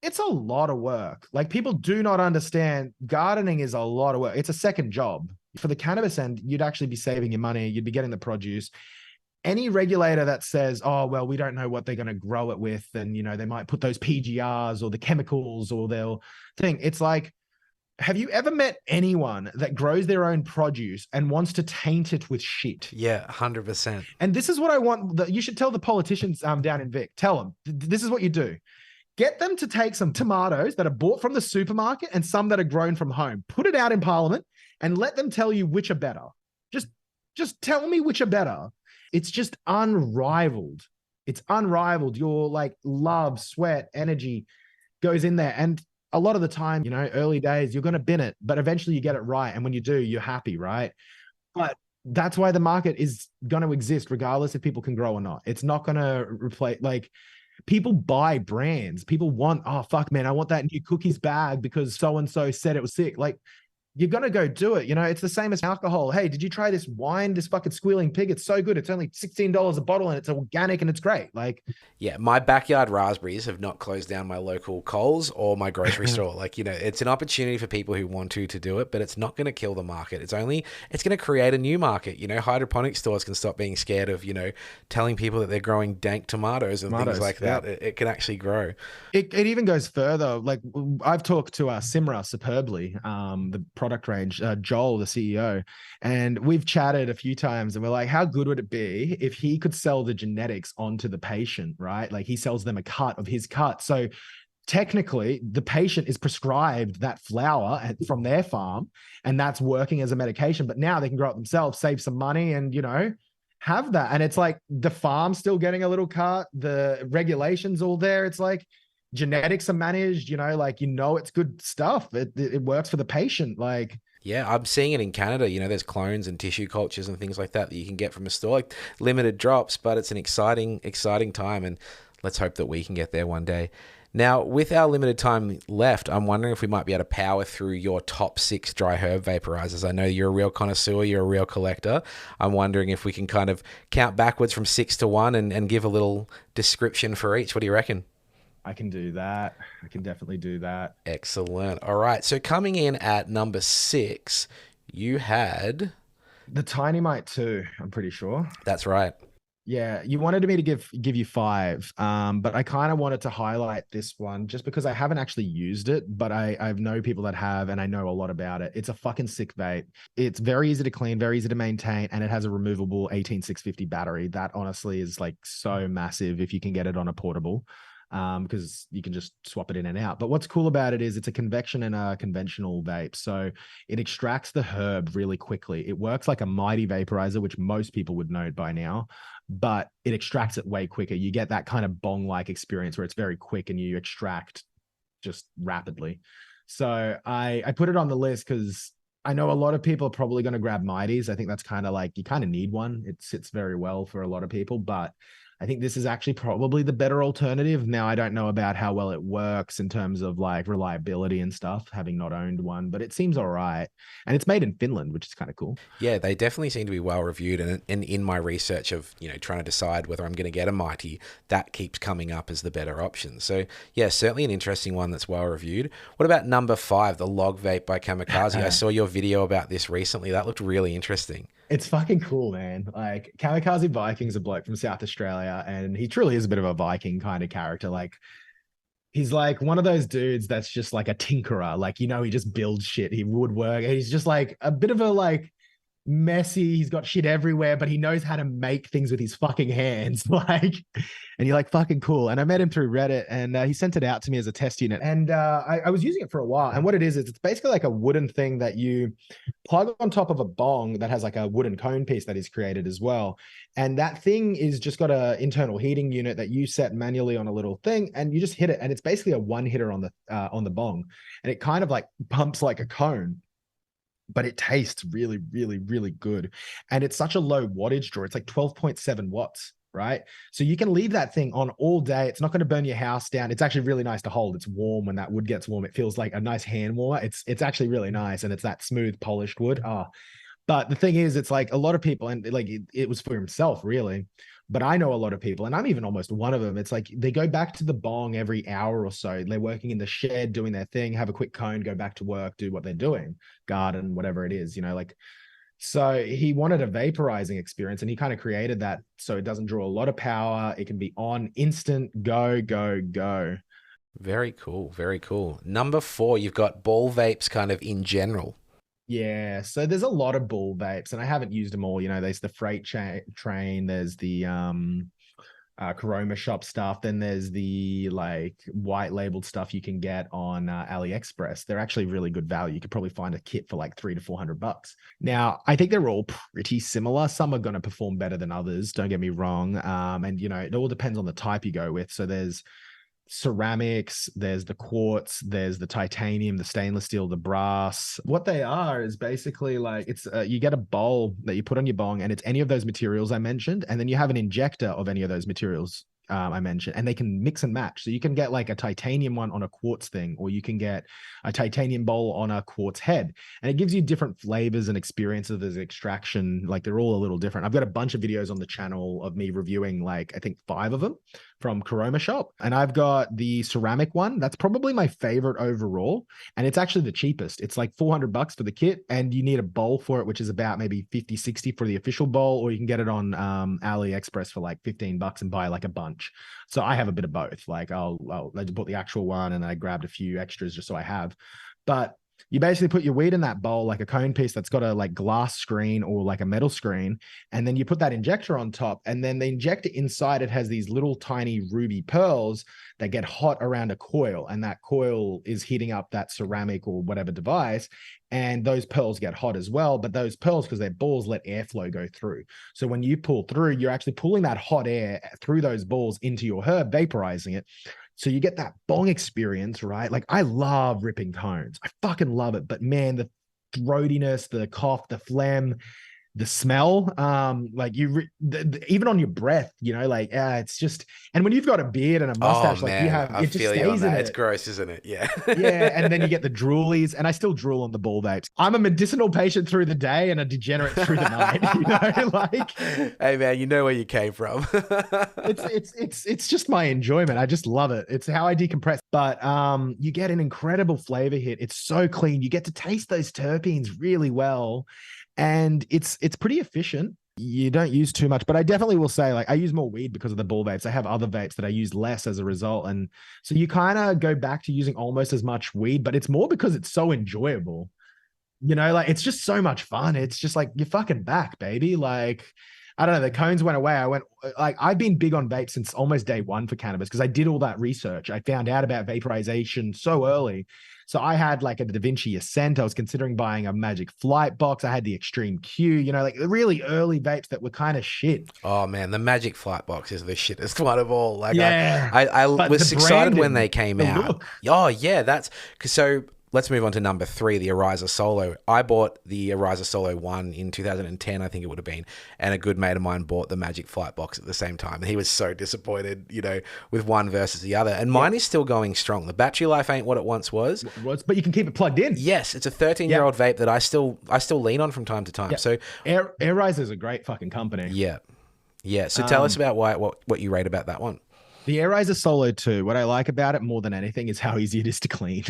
it's a lot of work. Like, people do not understand gardening is a lot of work. It's a second job. For the cannabis end, you'd actually be saving your money. You'd be getting the produce. Any regulator that says, oh, well, we don't know what they're going to grow it with, and, you know, they might put those PGRs or the chemicals or they'll think, it's like, have you ever met anyone that grows their own produce and wants to taint it with shit? Yeah, 100%. And this is what I want. You should tell the politicians down in Vic, tell them, this is what you do. Get them to take some tomatoes that are bought from the supermarket and some that are grown from home. Put it out in Parliament and let them tell you which are better. Just tell me which are better. It's just unrivaled. It's unrivaled. Your like love, sweat, energy goes in there. And a lot of the time, you know, early days, you're going to bin it, but eventually you get it right. And when you do, you're happy, right? But that's why the market is going to exist regardless if people can grow or not. It's not going to replace, like, people buy brands. People want, oh, fuck, man, I want that new cookies bag because so-and-so said it was sick. Like, you're going to go do it. You know, it's the same as alcohol. Hey, did you try this wine, this fucking Squealing Pig? It's so good. It's only $16 a bottle and it's organic and it's great. Like, yeah, my backyard raspberries have not closed down my local Coles or my grocery store. Like, you know, it's an opportunity for people who want to do it, but it's not going to kill the market. It's going to create a new market. You know, hydroponic stores can stop being scared of, you know, telling people that they're growing dank tomatoes and things like that. Yep. It can actually grow. It even goes further. Like, I've talked to Simra Superbly, the product range, Joel, the CEO, and we've chatted a few times and we're like, how good would it be if he could sell the genetics onto the patient, right? Like, he sells them a cut of his cut. So technically the patient is prescribed that flower from their farm and that's working as a medication, but now they can grow it themselves, save some money and, you know, have that. And it's like the farm's still getting a little cut, the regulations all there. It's like, genetics are managed, you know, like, you know, it's good stuff. It works for the patient. Like, yeah, I'm seeing it in Canada. You know, there's clones and tissue cultures and things like that you can get from a store, like limited drops, but it's an exciting time. And let's hope that we can get there one day. Now, with our limited time left, I'm wondering if we might be able to power through your top 6 dry herb vaporizers. I know you're a real connoisseur, you're a real collector. I'm wondering if we can kind of count backwards from 6 to 1 and give a little description for each. What do you reckon? I can do that. I can definitely do that. Excellent. All right. So coming in at number 6, you had the Tiny Mite 2, I'm pretty sure. That's right. Yeah, you wanted me to give you 5, but I kind of wanted to highlight this one just because I haven't actually used it, but I know people that have, and I know a lot about it. It's a fucking sick vape. It's very easy to clean, very easy to maintain, and it has a removable 18650 battery. That honestly is like so massive if you can get it on a portable. Because you can just swap it in and out. But what's cool about it is it's a convection and a conventional vape. So it extracts the herb really quickly. It works like a mighty vaporizer, which most people would know by now, but it extracts it way quicker. You get that kind of bong-like experience where it's very quick and you extract just rapidly. So I put it on the list because I know a lot of people are probably going to grab mighties. I think that's kind of like, you kind of need one. It sits very well for a lot of people, but I think this is actually probably the better alternative. Now, I don't know about how well it works in terms of like reliability and stuff, having not owned one, but it seems all right. And it's made in Finland, which is kind of cool. Yeah, they definitely seem to be well reviewed. And in my research of, you know, trying to decide whether I'm going to get a Mighty, that keeps coming up as the better option. So yeah, certainly an interesting one that's well reviewed. What about number 5, the Log Vape by Kamikaze? I saw your video about this recently. That looked really interesting. It's fucking cool, man. Like, Kamikaze Viking's a bloke from South Australia, and he truly is a bit of a Viking kind of character. Like, he's like one of those dudes that's just like a tinkerer. Like, you know, he just builds shit. He woodwork. He's just like a bit of a like messy. He's got shit everywhere, but he knows how to make things with his fucking hands. Like, and you're like, fucking cool. And I met him through Reddit, and he sent it out to me as a test unit. And I was using it for a while. And what it is it's basically like a wooden thing that you plug on top of a bong that has like a wooden cone piece that is created as well. And that thing is just got an internal heating unit that you set manually on a little thing, and you just hit it. And it's basically a one hitter on the bong, and it kind of like pumps like a cone, but it tastes really, really, really good. And it's such a low wattage draw. It's like 12.7 watts, right? So you can leave that thing on all day. It's not going to burn your house down. It's actually really nice to hold. It's warm when that wood gets warm. It feels like a nice hand warmer. It's actually really nice. And it's that smooth, polished wood. Oh, But the thing is, it's like a lot of people, and like it was for himself, really. But I know a lot of people, and I'm even almost one of them. It's like they go back to the bong every hour or so. They're working in the shed, doing their thing, have a quick cone, go back to work, do what they're doing, garden, whatever it is, like. So he wanted a vaporizing experience, and he kind of created that so it doesn't draw a lot of power. It can be on instant, go, go, go. Very cool. Very cool. Number 4, you've got ball vapes kind of in general. Yeah, so there's a lot of ball vapes, and I haven't used them all. There's the freight train, there's the Chroma Shop stuff, then there's the like white labeled stuff you can get on AliExpress. They're actually really good value. You could probably find a kit for like $300 to $400. Now, I think they're all pretty similar. Some are going to perform better than others, don't get me wrong. And it all depends on the type you go with. So there's ceramics, there's the quartz, there's the titanium, the stainless steel, the brass. What they are is basically like it's you get a bowl that you put on your bong, and it's any of those materials I mentioned, and then you have an injector of any of those materials I mentioned, and they can mix and match. So you can get like a titanium one on a quartz thing, or you can get a titanium bowl on a quartz head, and it gives you different flavors and experiences as extraction. Like they're all a little different. I've got a bunch of videos on the channel of me reviewing like I think 5 of them from Chroma Shop, and I've got the ceramic one. That's probably my favorite overall, and it's actually the cheapest. It's like $400 for the kit, and you need a bowl for it, which is about maybe 50, 60 for the official bowl, or you can get it on AliExpress for like $15 and buy like a bunch. So I have a bit of both. Like I bought the actual one, and I grabbed a few extras just so I have. But you basically put your weed in that bowl, like a cone piece that's got a like glass screen or like a metal screen. And then you put that injector on top, and then the injector inside it has these little tiny ruby pearls that get hot around a coil. And that coil is heating up that ceramic or whatever device. And those pearls get hot as well. But those pearls, because they're balls, let airflow go through. So when you pull through, you're actually pulling that hot air through those balls into your herb, vaporizing it. So you get that bong experience, right? Like I love ripping cones. I fucking love it. But man, the throatiness, the cough, the phlegm, the smell, like even on your breath, it's just, and when you've got a beard and a mustache, like you have, I it just feel stays you on that. in It's gross, isn't it? Yeah. Yeah. And then you get the droolies, and I still drool on the ball vapes. I'm a medicinal patient through the day and a degenerate through the night, like, hey man, you know where you came from. it's just my enjoyment. I just love it. It's how I decompress. But you get an incredible flavor hit. It's so clean. You get to taste those terpenes really well. And it's pretty efficient. You don't use too much, but I definitely will say, like, I use more weed because of the ball vapes. I have other vapes that I use less as a result. And so you kind of go back to using almost as much weed, but it's more because it's so enjoyable. Like it's just so much fun. It's just like you're fucking back, baby. Like, I don't know, the cones went away. I've been big on vape since almost day one for cannabis because I did all that research. I found out about vaporization so early. So I had like a Da Vinci Ascent. I was considering buying a Magic Flight box. I had the Extreme Q, like the really early vapes that were kind of shit. Oh man, the Magic Flight box is the shittest one of all. Like yeah, I was excited when they came out. Look. Oh yeah, that's so. Let's move on to number 3, the Ariza Solo. I bought the Ariza Solo 1 in 2010, I think it would have been, and a good mate of mine bought the Magic Flight box at the same time, and he was so disappointed, with one versus the other. And mine is still going strong. The battery life ain't what it once was. But you can keep it plugged in. Yes, it's a 13-year-old vape that I still lean on from time to time. So Ariza is a great fucking company. Yeah. Yeah. So tell us about what you rate about that one. The Ariza Solo 2, what I like about it more than anything is how easy it is to clean.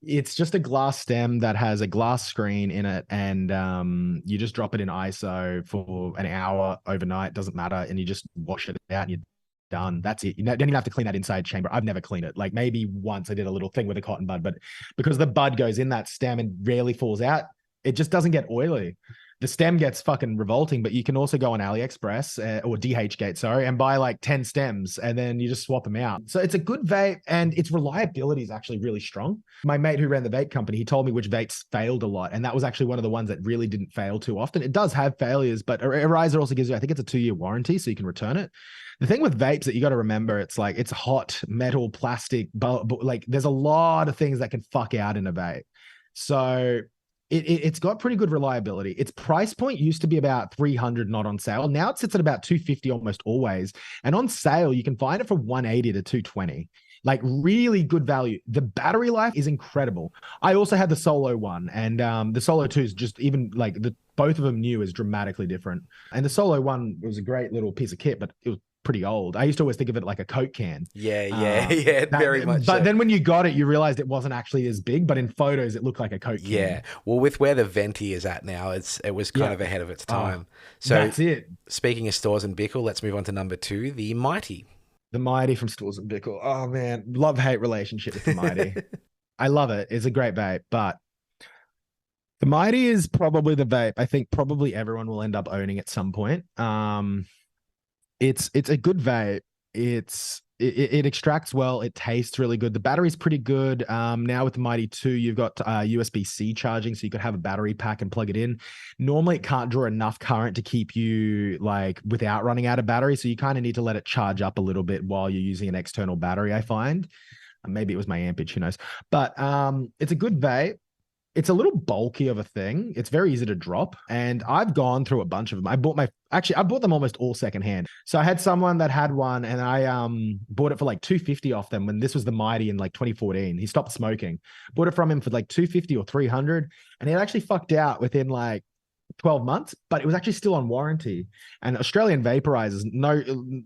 It's just a glass stem that has a glass screen in it, and you just drop it in ISO for an hour overnight, doesn't matter, and you just wash it out and you're done. That's it. You don't even have to clean that inside chamber. I've never cleaned it. Like maybe once I did a little thing with a cotton bud, but because the bud goes in that stem and rarely falls out, it just doesn't get oily. The stem gets fucking revolting, but you can also go on AliExpress or DHgate, and buy like 10 stems, and then you just swap them out. So it's a good vape, and its reliability is actually really strong. My mate who ran the vape company, he told me which vapes failed a lot, and that was actually one of the ones that really didn't fail too often. It does have failures, but Ariza also gives you, I think it's a 2-year warranty, so you can return it. The thing with vapes that you got to remember, it's like it's hot, metal, plastic, but like there's a lot of things that can fuck out in a vape. So it's got pretty good reliability. Its price point used to be about $300, not on sale. Now it sits at about $250 almost always. And on sale, you can find it for $180 to $220. like really good value. The battery life is incredible. I also had the Solo one, and the Solo 2 is just even like both of them new is dramatically different. And the Solo one was a great little piece of kit, but it was pretty old. I used to always think of it like a Coke can. Yeah, very much But so. then when you got it, you realized it wasn't actually as big, but in photos it looked like a Coke can. Yeah. Well, with where the Venti is at now, it was kind of ahead of its time. So that's it. Speaking of Stores and Bickle, let's move on to number 2, the Mighty. The Mighty from Stores and Bickle. Oh man, love-hate relationship with the Mighty. I love it. It's a great vape, but the Mighty is probably the vape I think probably everyone will end up owning at some point. It's a good vape. It extracts well. It tastes really good. The battery's pretty good. Now with the Mighty 2, you've got USB-C charging, so you could have a battery pack and plug it in. Normally, it can't draw enough current to keep you like without running out of battery, so you kind of need to let it charge up a little bit while you're using an external battery, I find. Maybe it was my ampage, who knows? But it's a good vape. It's a little bulky of a thing. It's very easy to drop. And I've gone through a bunch of them. I bought them almost all secondhand. So I had someone that had one, and I bought it for like $250 off them when this was the Mighty in like 2014. He stopped smoking. Bought it from him for like $250 or $300. And it actually fucked out within like 12 months, but it was actually still on warranty. And Australian Vaporisers, no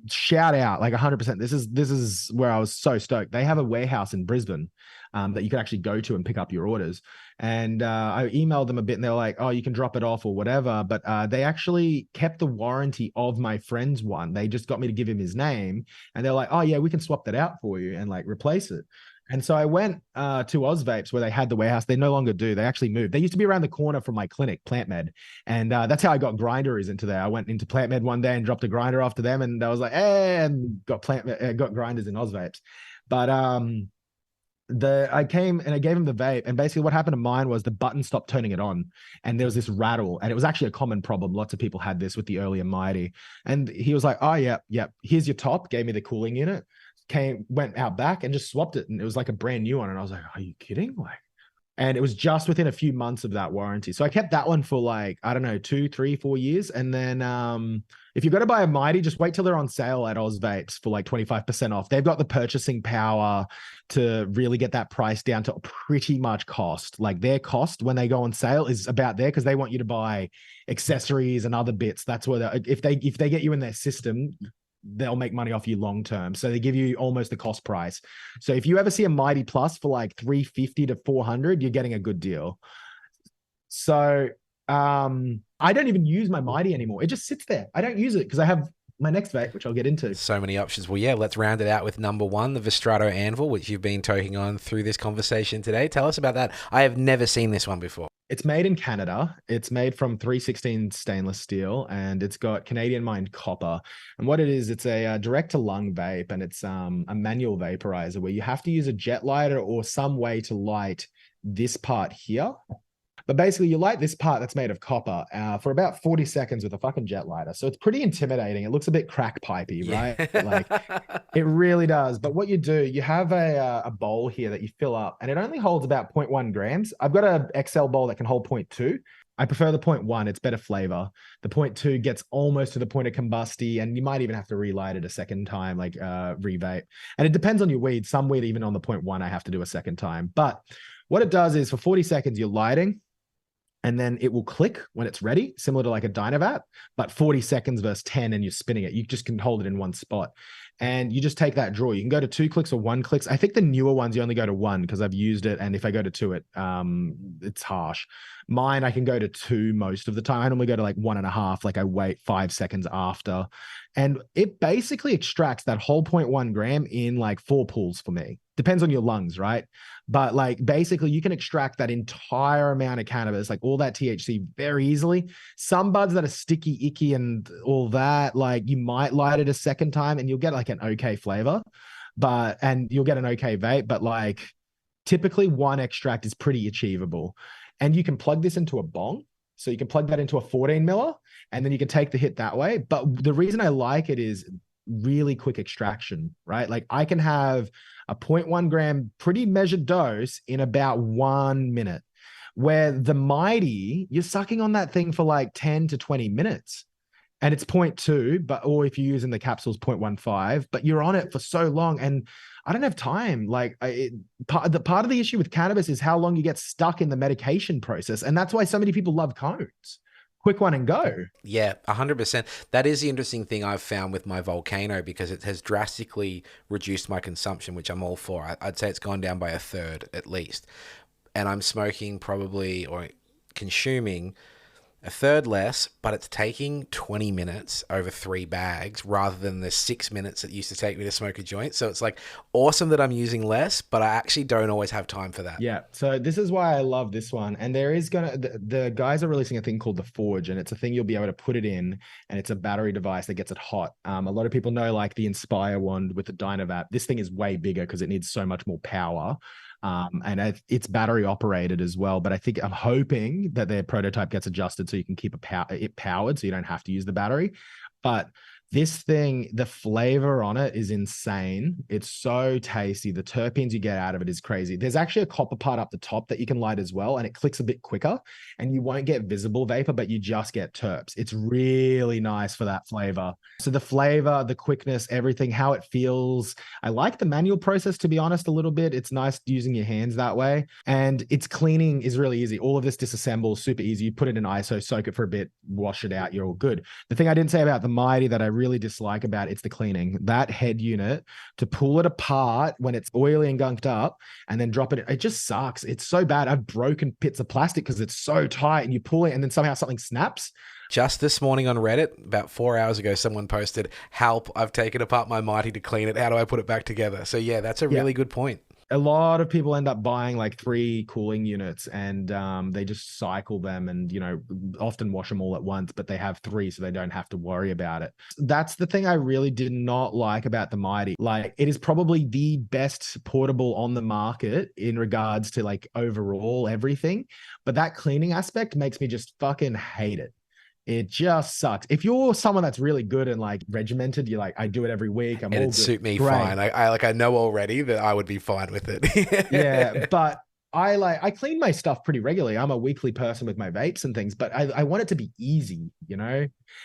shout out, like 100%. This is where I was so stoked. They have a warehouse in Brisbane that you can actually go to and pick up your orders. And I emailed them a bit, and they were like, oh, you can drop it off or whatever. But they actually kept the warranty of my friend's one. They just got me to give him his name, and they're like, oh yeah, we can swap that out for you and like replace it. And so I went to Oz Vapes where they had the warehouse. They no longer do. They actually moved. They used to be around the corner from my clinic, Plant Med. And that's how I got Grinderoos into there. I went into Plant Med one day and dropped a grinder off to them. And I was like, hey, and got grinders in Oz Vapes. But I came and I gave him the vape. And basically what happened to mine was the button stopped turning it on. And there was this rattle. And it was actually a common problem. Lots of people had this with the earlier Mighty. And he was like, oh, yeah, here's your top. Gave me the cooling unit. Went out back and just swapped it, and it was like a brand new one. And I was like, are you kidding? Like, and it was just within a few months of that warranty. So I kept that one for like, I don't know, 2, 3, 4 years. And then if you're going to buy a Mighty, just wait till they're on sale at Oz Vapes for like 25% off. They've got the purchasing power to really get that price down to pretty much cost. Like their cost when they go on sale is about there, because they want you to buy accessories and other bits. That's where if they get you in their system, they'll make money off you long term. So they give you almost the cost price. So if you ever see a Mighty Plus for like $350 to $400, you're getting a good deal. So I don't even use my Mighty anymore. It just sits there. I don't use it because I have my next vape, which I'll get into. So many options. Well, yeah, let's round it out with number 1, the Vestrato Anvil, which you've been toking on through this conversation today. Tell us about that. I have never seen this one before. It's made in Canada. It's made from 316 stainless steel, and it's got Canadian mined copper. And what it is, it's a direct to lung vape, and it's a manual vaporizer where you have to use a jet lighter or some way to light this part here. But basically, you light this part that's made of copper for about 40 seconds with a fucking jet lighter. So it's pretty intimidating. It looks a bit crack pipey, right? Like it really does. But what you do, you have a bowl here that you fill up, and it only holds about 0.1 grams. I've got an XL bowl that can hold 0.2. I prefer the 0.1. It's better flavor. The 0.2 gets almost to the point of combusty, and you might even have to relight it a second time, like revape. And it depends on your weed. Some weed, even on the 0.1, I have to do a second time. But what it does is for 40 seconds, you're lighting, and then it will click when it's ready, similar to like a Dynavap, but 40 seconds versus 10, and you're spinning it. You just can hold it in one spot. And you just take that draw. You can go to 2 clicks or 1 clicks. I think the newer ones, you only go to 1 because I've used it. And if I go to 2, it's harsh. Mine, I can go to 2 most of the time. I normally go to like 1.5, like I wait 5 seconds after. And it basically extracts that whole 0.1 gram in like 4 pulls for me. Depends on your lungs, right? But like basically you can extract that entire amount of cannabis, like all that THC very easily. Some buds that are sticky, icky and all that, like you might light it a second time and you'll get like an okay flavor, and you'll get an okay vape, but like typically 1 extract is pretty achievable. And you can plug this into a bong. So you can plug that into a 14 miller and then you can take the hit that way. But the reason I like it is really quick extraction, right? Like I can have a 0.1 gram pretty measured dose in about 1 minute, where the Mighty, you're sucking on that thing for like 10 to 20 minutes. and it's 0.2, or if you're using the capsules 0.15, but you're on it for so long. And I don't have time. Like part of the issue with cannabis is how long you get stuck in the medication process. And that's why so many people love cones. Quick one and go. Yeah, 100%. That is the interesting thing I've found with my Volcano, because it has drastically reduced my consumption, which I'm all for. I'd say it's gone down by a third at least. And I'm smoking probably, or consuming, a third less, but it's taking 20 minutes over 3 bags rather than the 6 minutes it used to take me to smoke a joint. So it's like awesome that I'm using less, but I actually don't always have time for that. Yeah. So this is why I love this one. And there is the guys are releasing a thing called the Forge, and it's a thing you'll be able to put it in, and it's a battery device that gets it hot. A lot of people know like the Inspire wand with the Dynavap. This thing is way bigger because it needs so much more power. And it's battery operated as well. But I'm hoping that their prototype gets adjusted so you can keep it powered, so you don't have to use the battery. But this thing, the flavor on it is insane. It's so tasty. The terpenes you get out of it is crazy. There's actually a copper part up the top that you can light as well, and it clicks a bit quicker, and you won't get visible vapor, but you just get terps. It's really nice for that flavor. So the flavor, the quickness, everything, how it feels. I like the manual process, to be honest, a little bit. It's nice using your hands that way. And its cleaning is really easy. All of this disassembles super easy. You put it in ISO, soak it for a bit, wash it out, you're all good. The thing I didn't say about the Mighty that I really dislike about it's the cleaning. That head unit, to pull it apart when it's oily and gunked up and then drop it just sucks. It's so bad. I've broken bits of plastic because it's so tight, and you pull it and then somehow something snaps. Just this morning on Reddit, about 4 hours ago, someone posted, "Help, I've taken apart my Mighty to clean it. How do I put it back together?" So yeah, that's a really good point. A lot of people end up buying like 3 cooling units, and they just cycle them and, often wash them all at once, but they have 3 so they don't have to worry about it. That's the thing I really did not like about the Mighty. Like, it is probably the best portable on the market in regards to like overall everything, but that cleaning aspect makes me just fucking hate it. It just sucks. If you're someone that's really good and like regimented, you're like, I do it every week. It'd suit me fine. I know already that I would be fine with it. Yeah, but I clean my stuff pretty regularly. I'm a weekly person with my vapes and things, but I want it to be easy,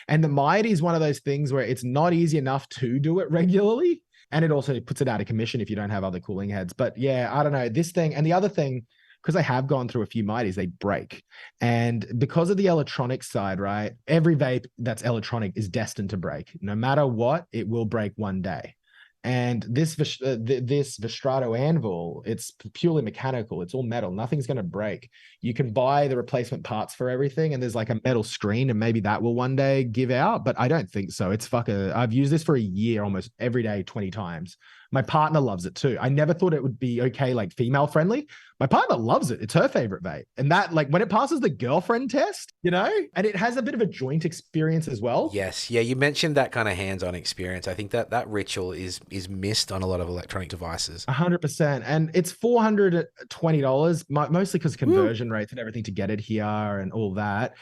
And the Mighty is one of those things where it's not easy enough to do it regularly, and it also puts it out of commission if you don't have other cooling heads. But yeah, I don't know, this thing. And the other thing, because I have gone through a few Mighties, they break. And because of the electronic side, right, every vape that's electronic is destined to break. No matter what, it will break one day. And this Vestrato anvil, it's purely mechanical. It's all metal. Nothing's going to break. You can buy the replacement parts for everything, and there's like a metal screen, and maybe that will one day give out, but I don't think so. I've used this for a year, almost every day, 20 times. My partner loves it too. I never thought it would be okay, like female friendly. My partner loves it. It's her favorite vape. And that, like, when it passes the girlfriend test, and it has a bit of a joint experience as well. Yes. Yeah. You mentioned that kind of hands-on experience. I think that ritual is missed on a lot of electronic devices. 100%. And it's $420, mostly because conversion rates and everything to get it here and all that.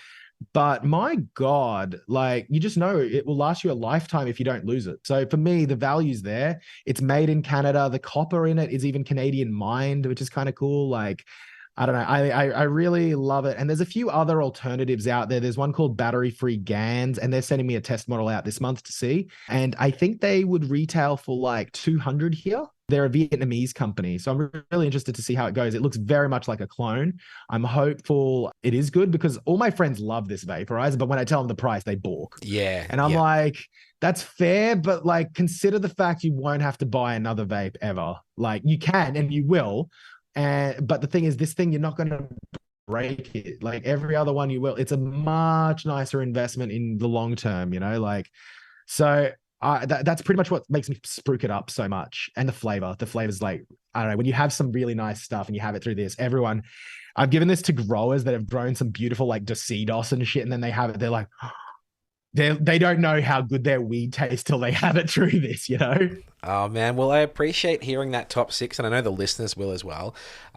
But my God, like, you just know it will last you a lifetime if you don't lose it. So for me, the value's there. It's made in Canada. The copper in it is even Canadian mined, which is kind of cool. Like, I don't know. I really love it. And there's a few other alternatives out there. There's one called battery-free GANs, and they're sending me a test model out this month to see. And I think they would retail for like 200 here. They're a Vietnamese company. So I'm really interested to see how it goes. It looks very much like a clone. I'm hopeful it is good, because all my friends love this vaporizer, but when I tell them the price, they balk. Yeah. And I'm like, that's fair, but like, consider the fact you won't have to buy another vape ever. Like, you can, and you will. But the thing is, this thing, you're not going to break it. Like every other one, you will. It's a much nicer investment in the long term, So that's pretty much what makes me spruik it up so much. And the flavor's like, I don't know, when you have some really nice stuff and you have it through this, I've given this to growers that have grown some beautiful like Dosidos and shit, and then they have it, they're like, they don't know how good their weed tastes till they have it through this, Oh man, well, I appreciate hearing that top 6, and I know the listeners will as well.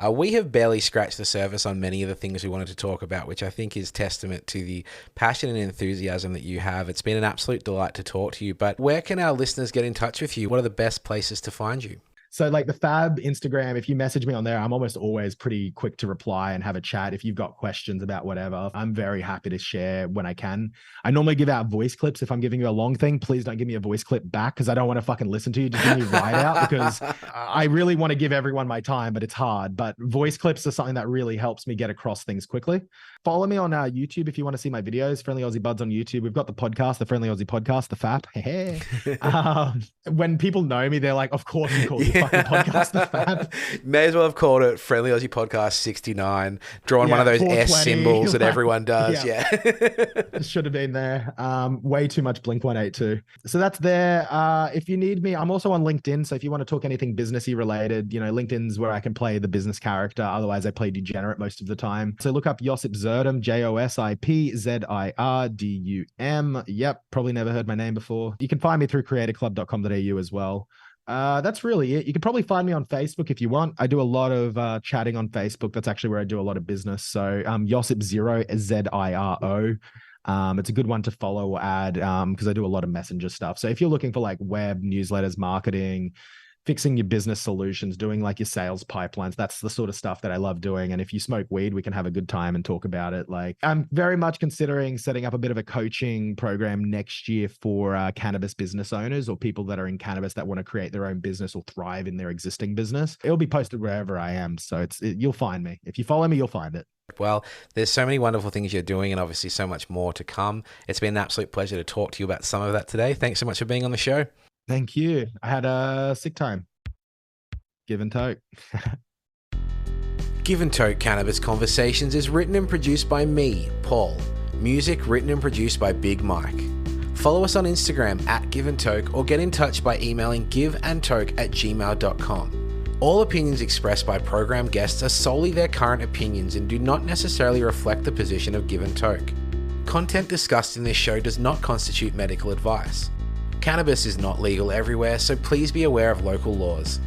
We have barely scratched the surface on many of the things we wanted to talk about, which I think is testament to the passion and enthusiasm that you have. It's been an absolute delight to talk to you, but where can our listeners get in touch with you? What are the best places to find you? So like the Fab Instagram, if you message me on there, I'm almost always pretty quick to reply and have a chat. If you've got questions about whatever, I'm very happy to share when I can. I normally give out voice clips. If I'm giving you a long thing, please don't give me a voice clip back because I don't want to fucking listen to you. Just give me a ride out because I really want to give everyone my time, but it's hard. But voice clips are something that really helps me get across things quickly. Follow me on YouTube if you want to see my videos. Friendly Aussie Buds on YouTube. We've got the podcast, the Friendly Aussie Podcast, the FAP. When people know me, they're like, of course you call your fucking podcast the FAP. May as well have called it Friendly Aussie Podcast 69, drawing one of those S symbols that everyone does. Yeah. Should have been there. Way too much Blink 182. So that's there. If you need me, I'm also on LinkedIn. So if you want to talk anything businessy related, LinkedIn's where I can play the business character. Otherwise, I play degenerate most of the time. So look up Josip Zirdum, JOSIPZIRDUM. Yep, probably never heard my name before. You can find me through creatorclub.com.au as well. That's really it. You can probably find me on Facebook if you want. I do a lot of chatting on Facebook. That's actually where I do a lot of business. So Josip Zero, ZIRO. It's a good one to follow or add because I do a lot of messenger stuff. So if you're looking for like web, newsletters, marketing, fixing your business solutions, doing like your sales pipelines, that's the sort of stuff that I love doing. And if you smoke weed, we can have a good time and talk about it. Like I'm very much considering setting up a bit of a coaching program next year for cannabis business owners or people that are in cannabis that want to create their own business or thrive in their existing business. It'll be posted wherever I am. So you'll find me. If you follow me, you'll find it. Well, there's so many wonderful things you're doing and obviously so much more to come. It's been an absolute pleasure to talk to you about some of that today. Thanks so much for being on the show. Thank you. I had a sick time. Give and Toke. Give and Toke Cannabis Conversations is written and produced by me, Paul. Music written and produced by Big Mike. Follow us on Instagram @GiveAndToke or get in touch by emailing giveandtoke@gmail.com. All opinions expressed by program guests are solely their current opinions and do not necessarily reflect the position of Give and Toke. Content discussed in this show does not constitute medical advice. Cannabis is not legal everywhere, so please be aware of local laws.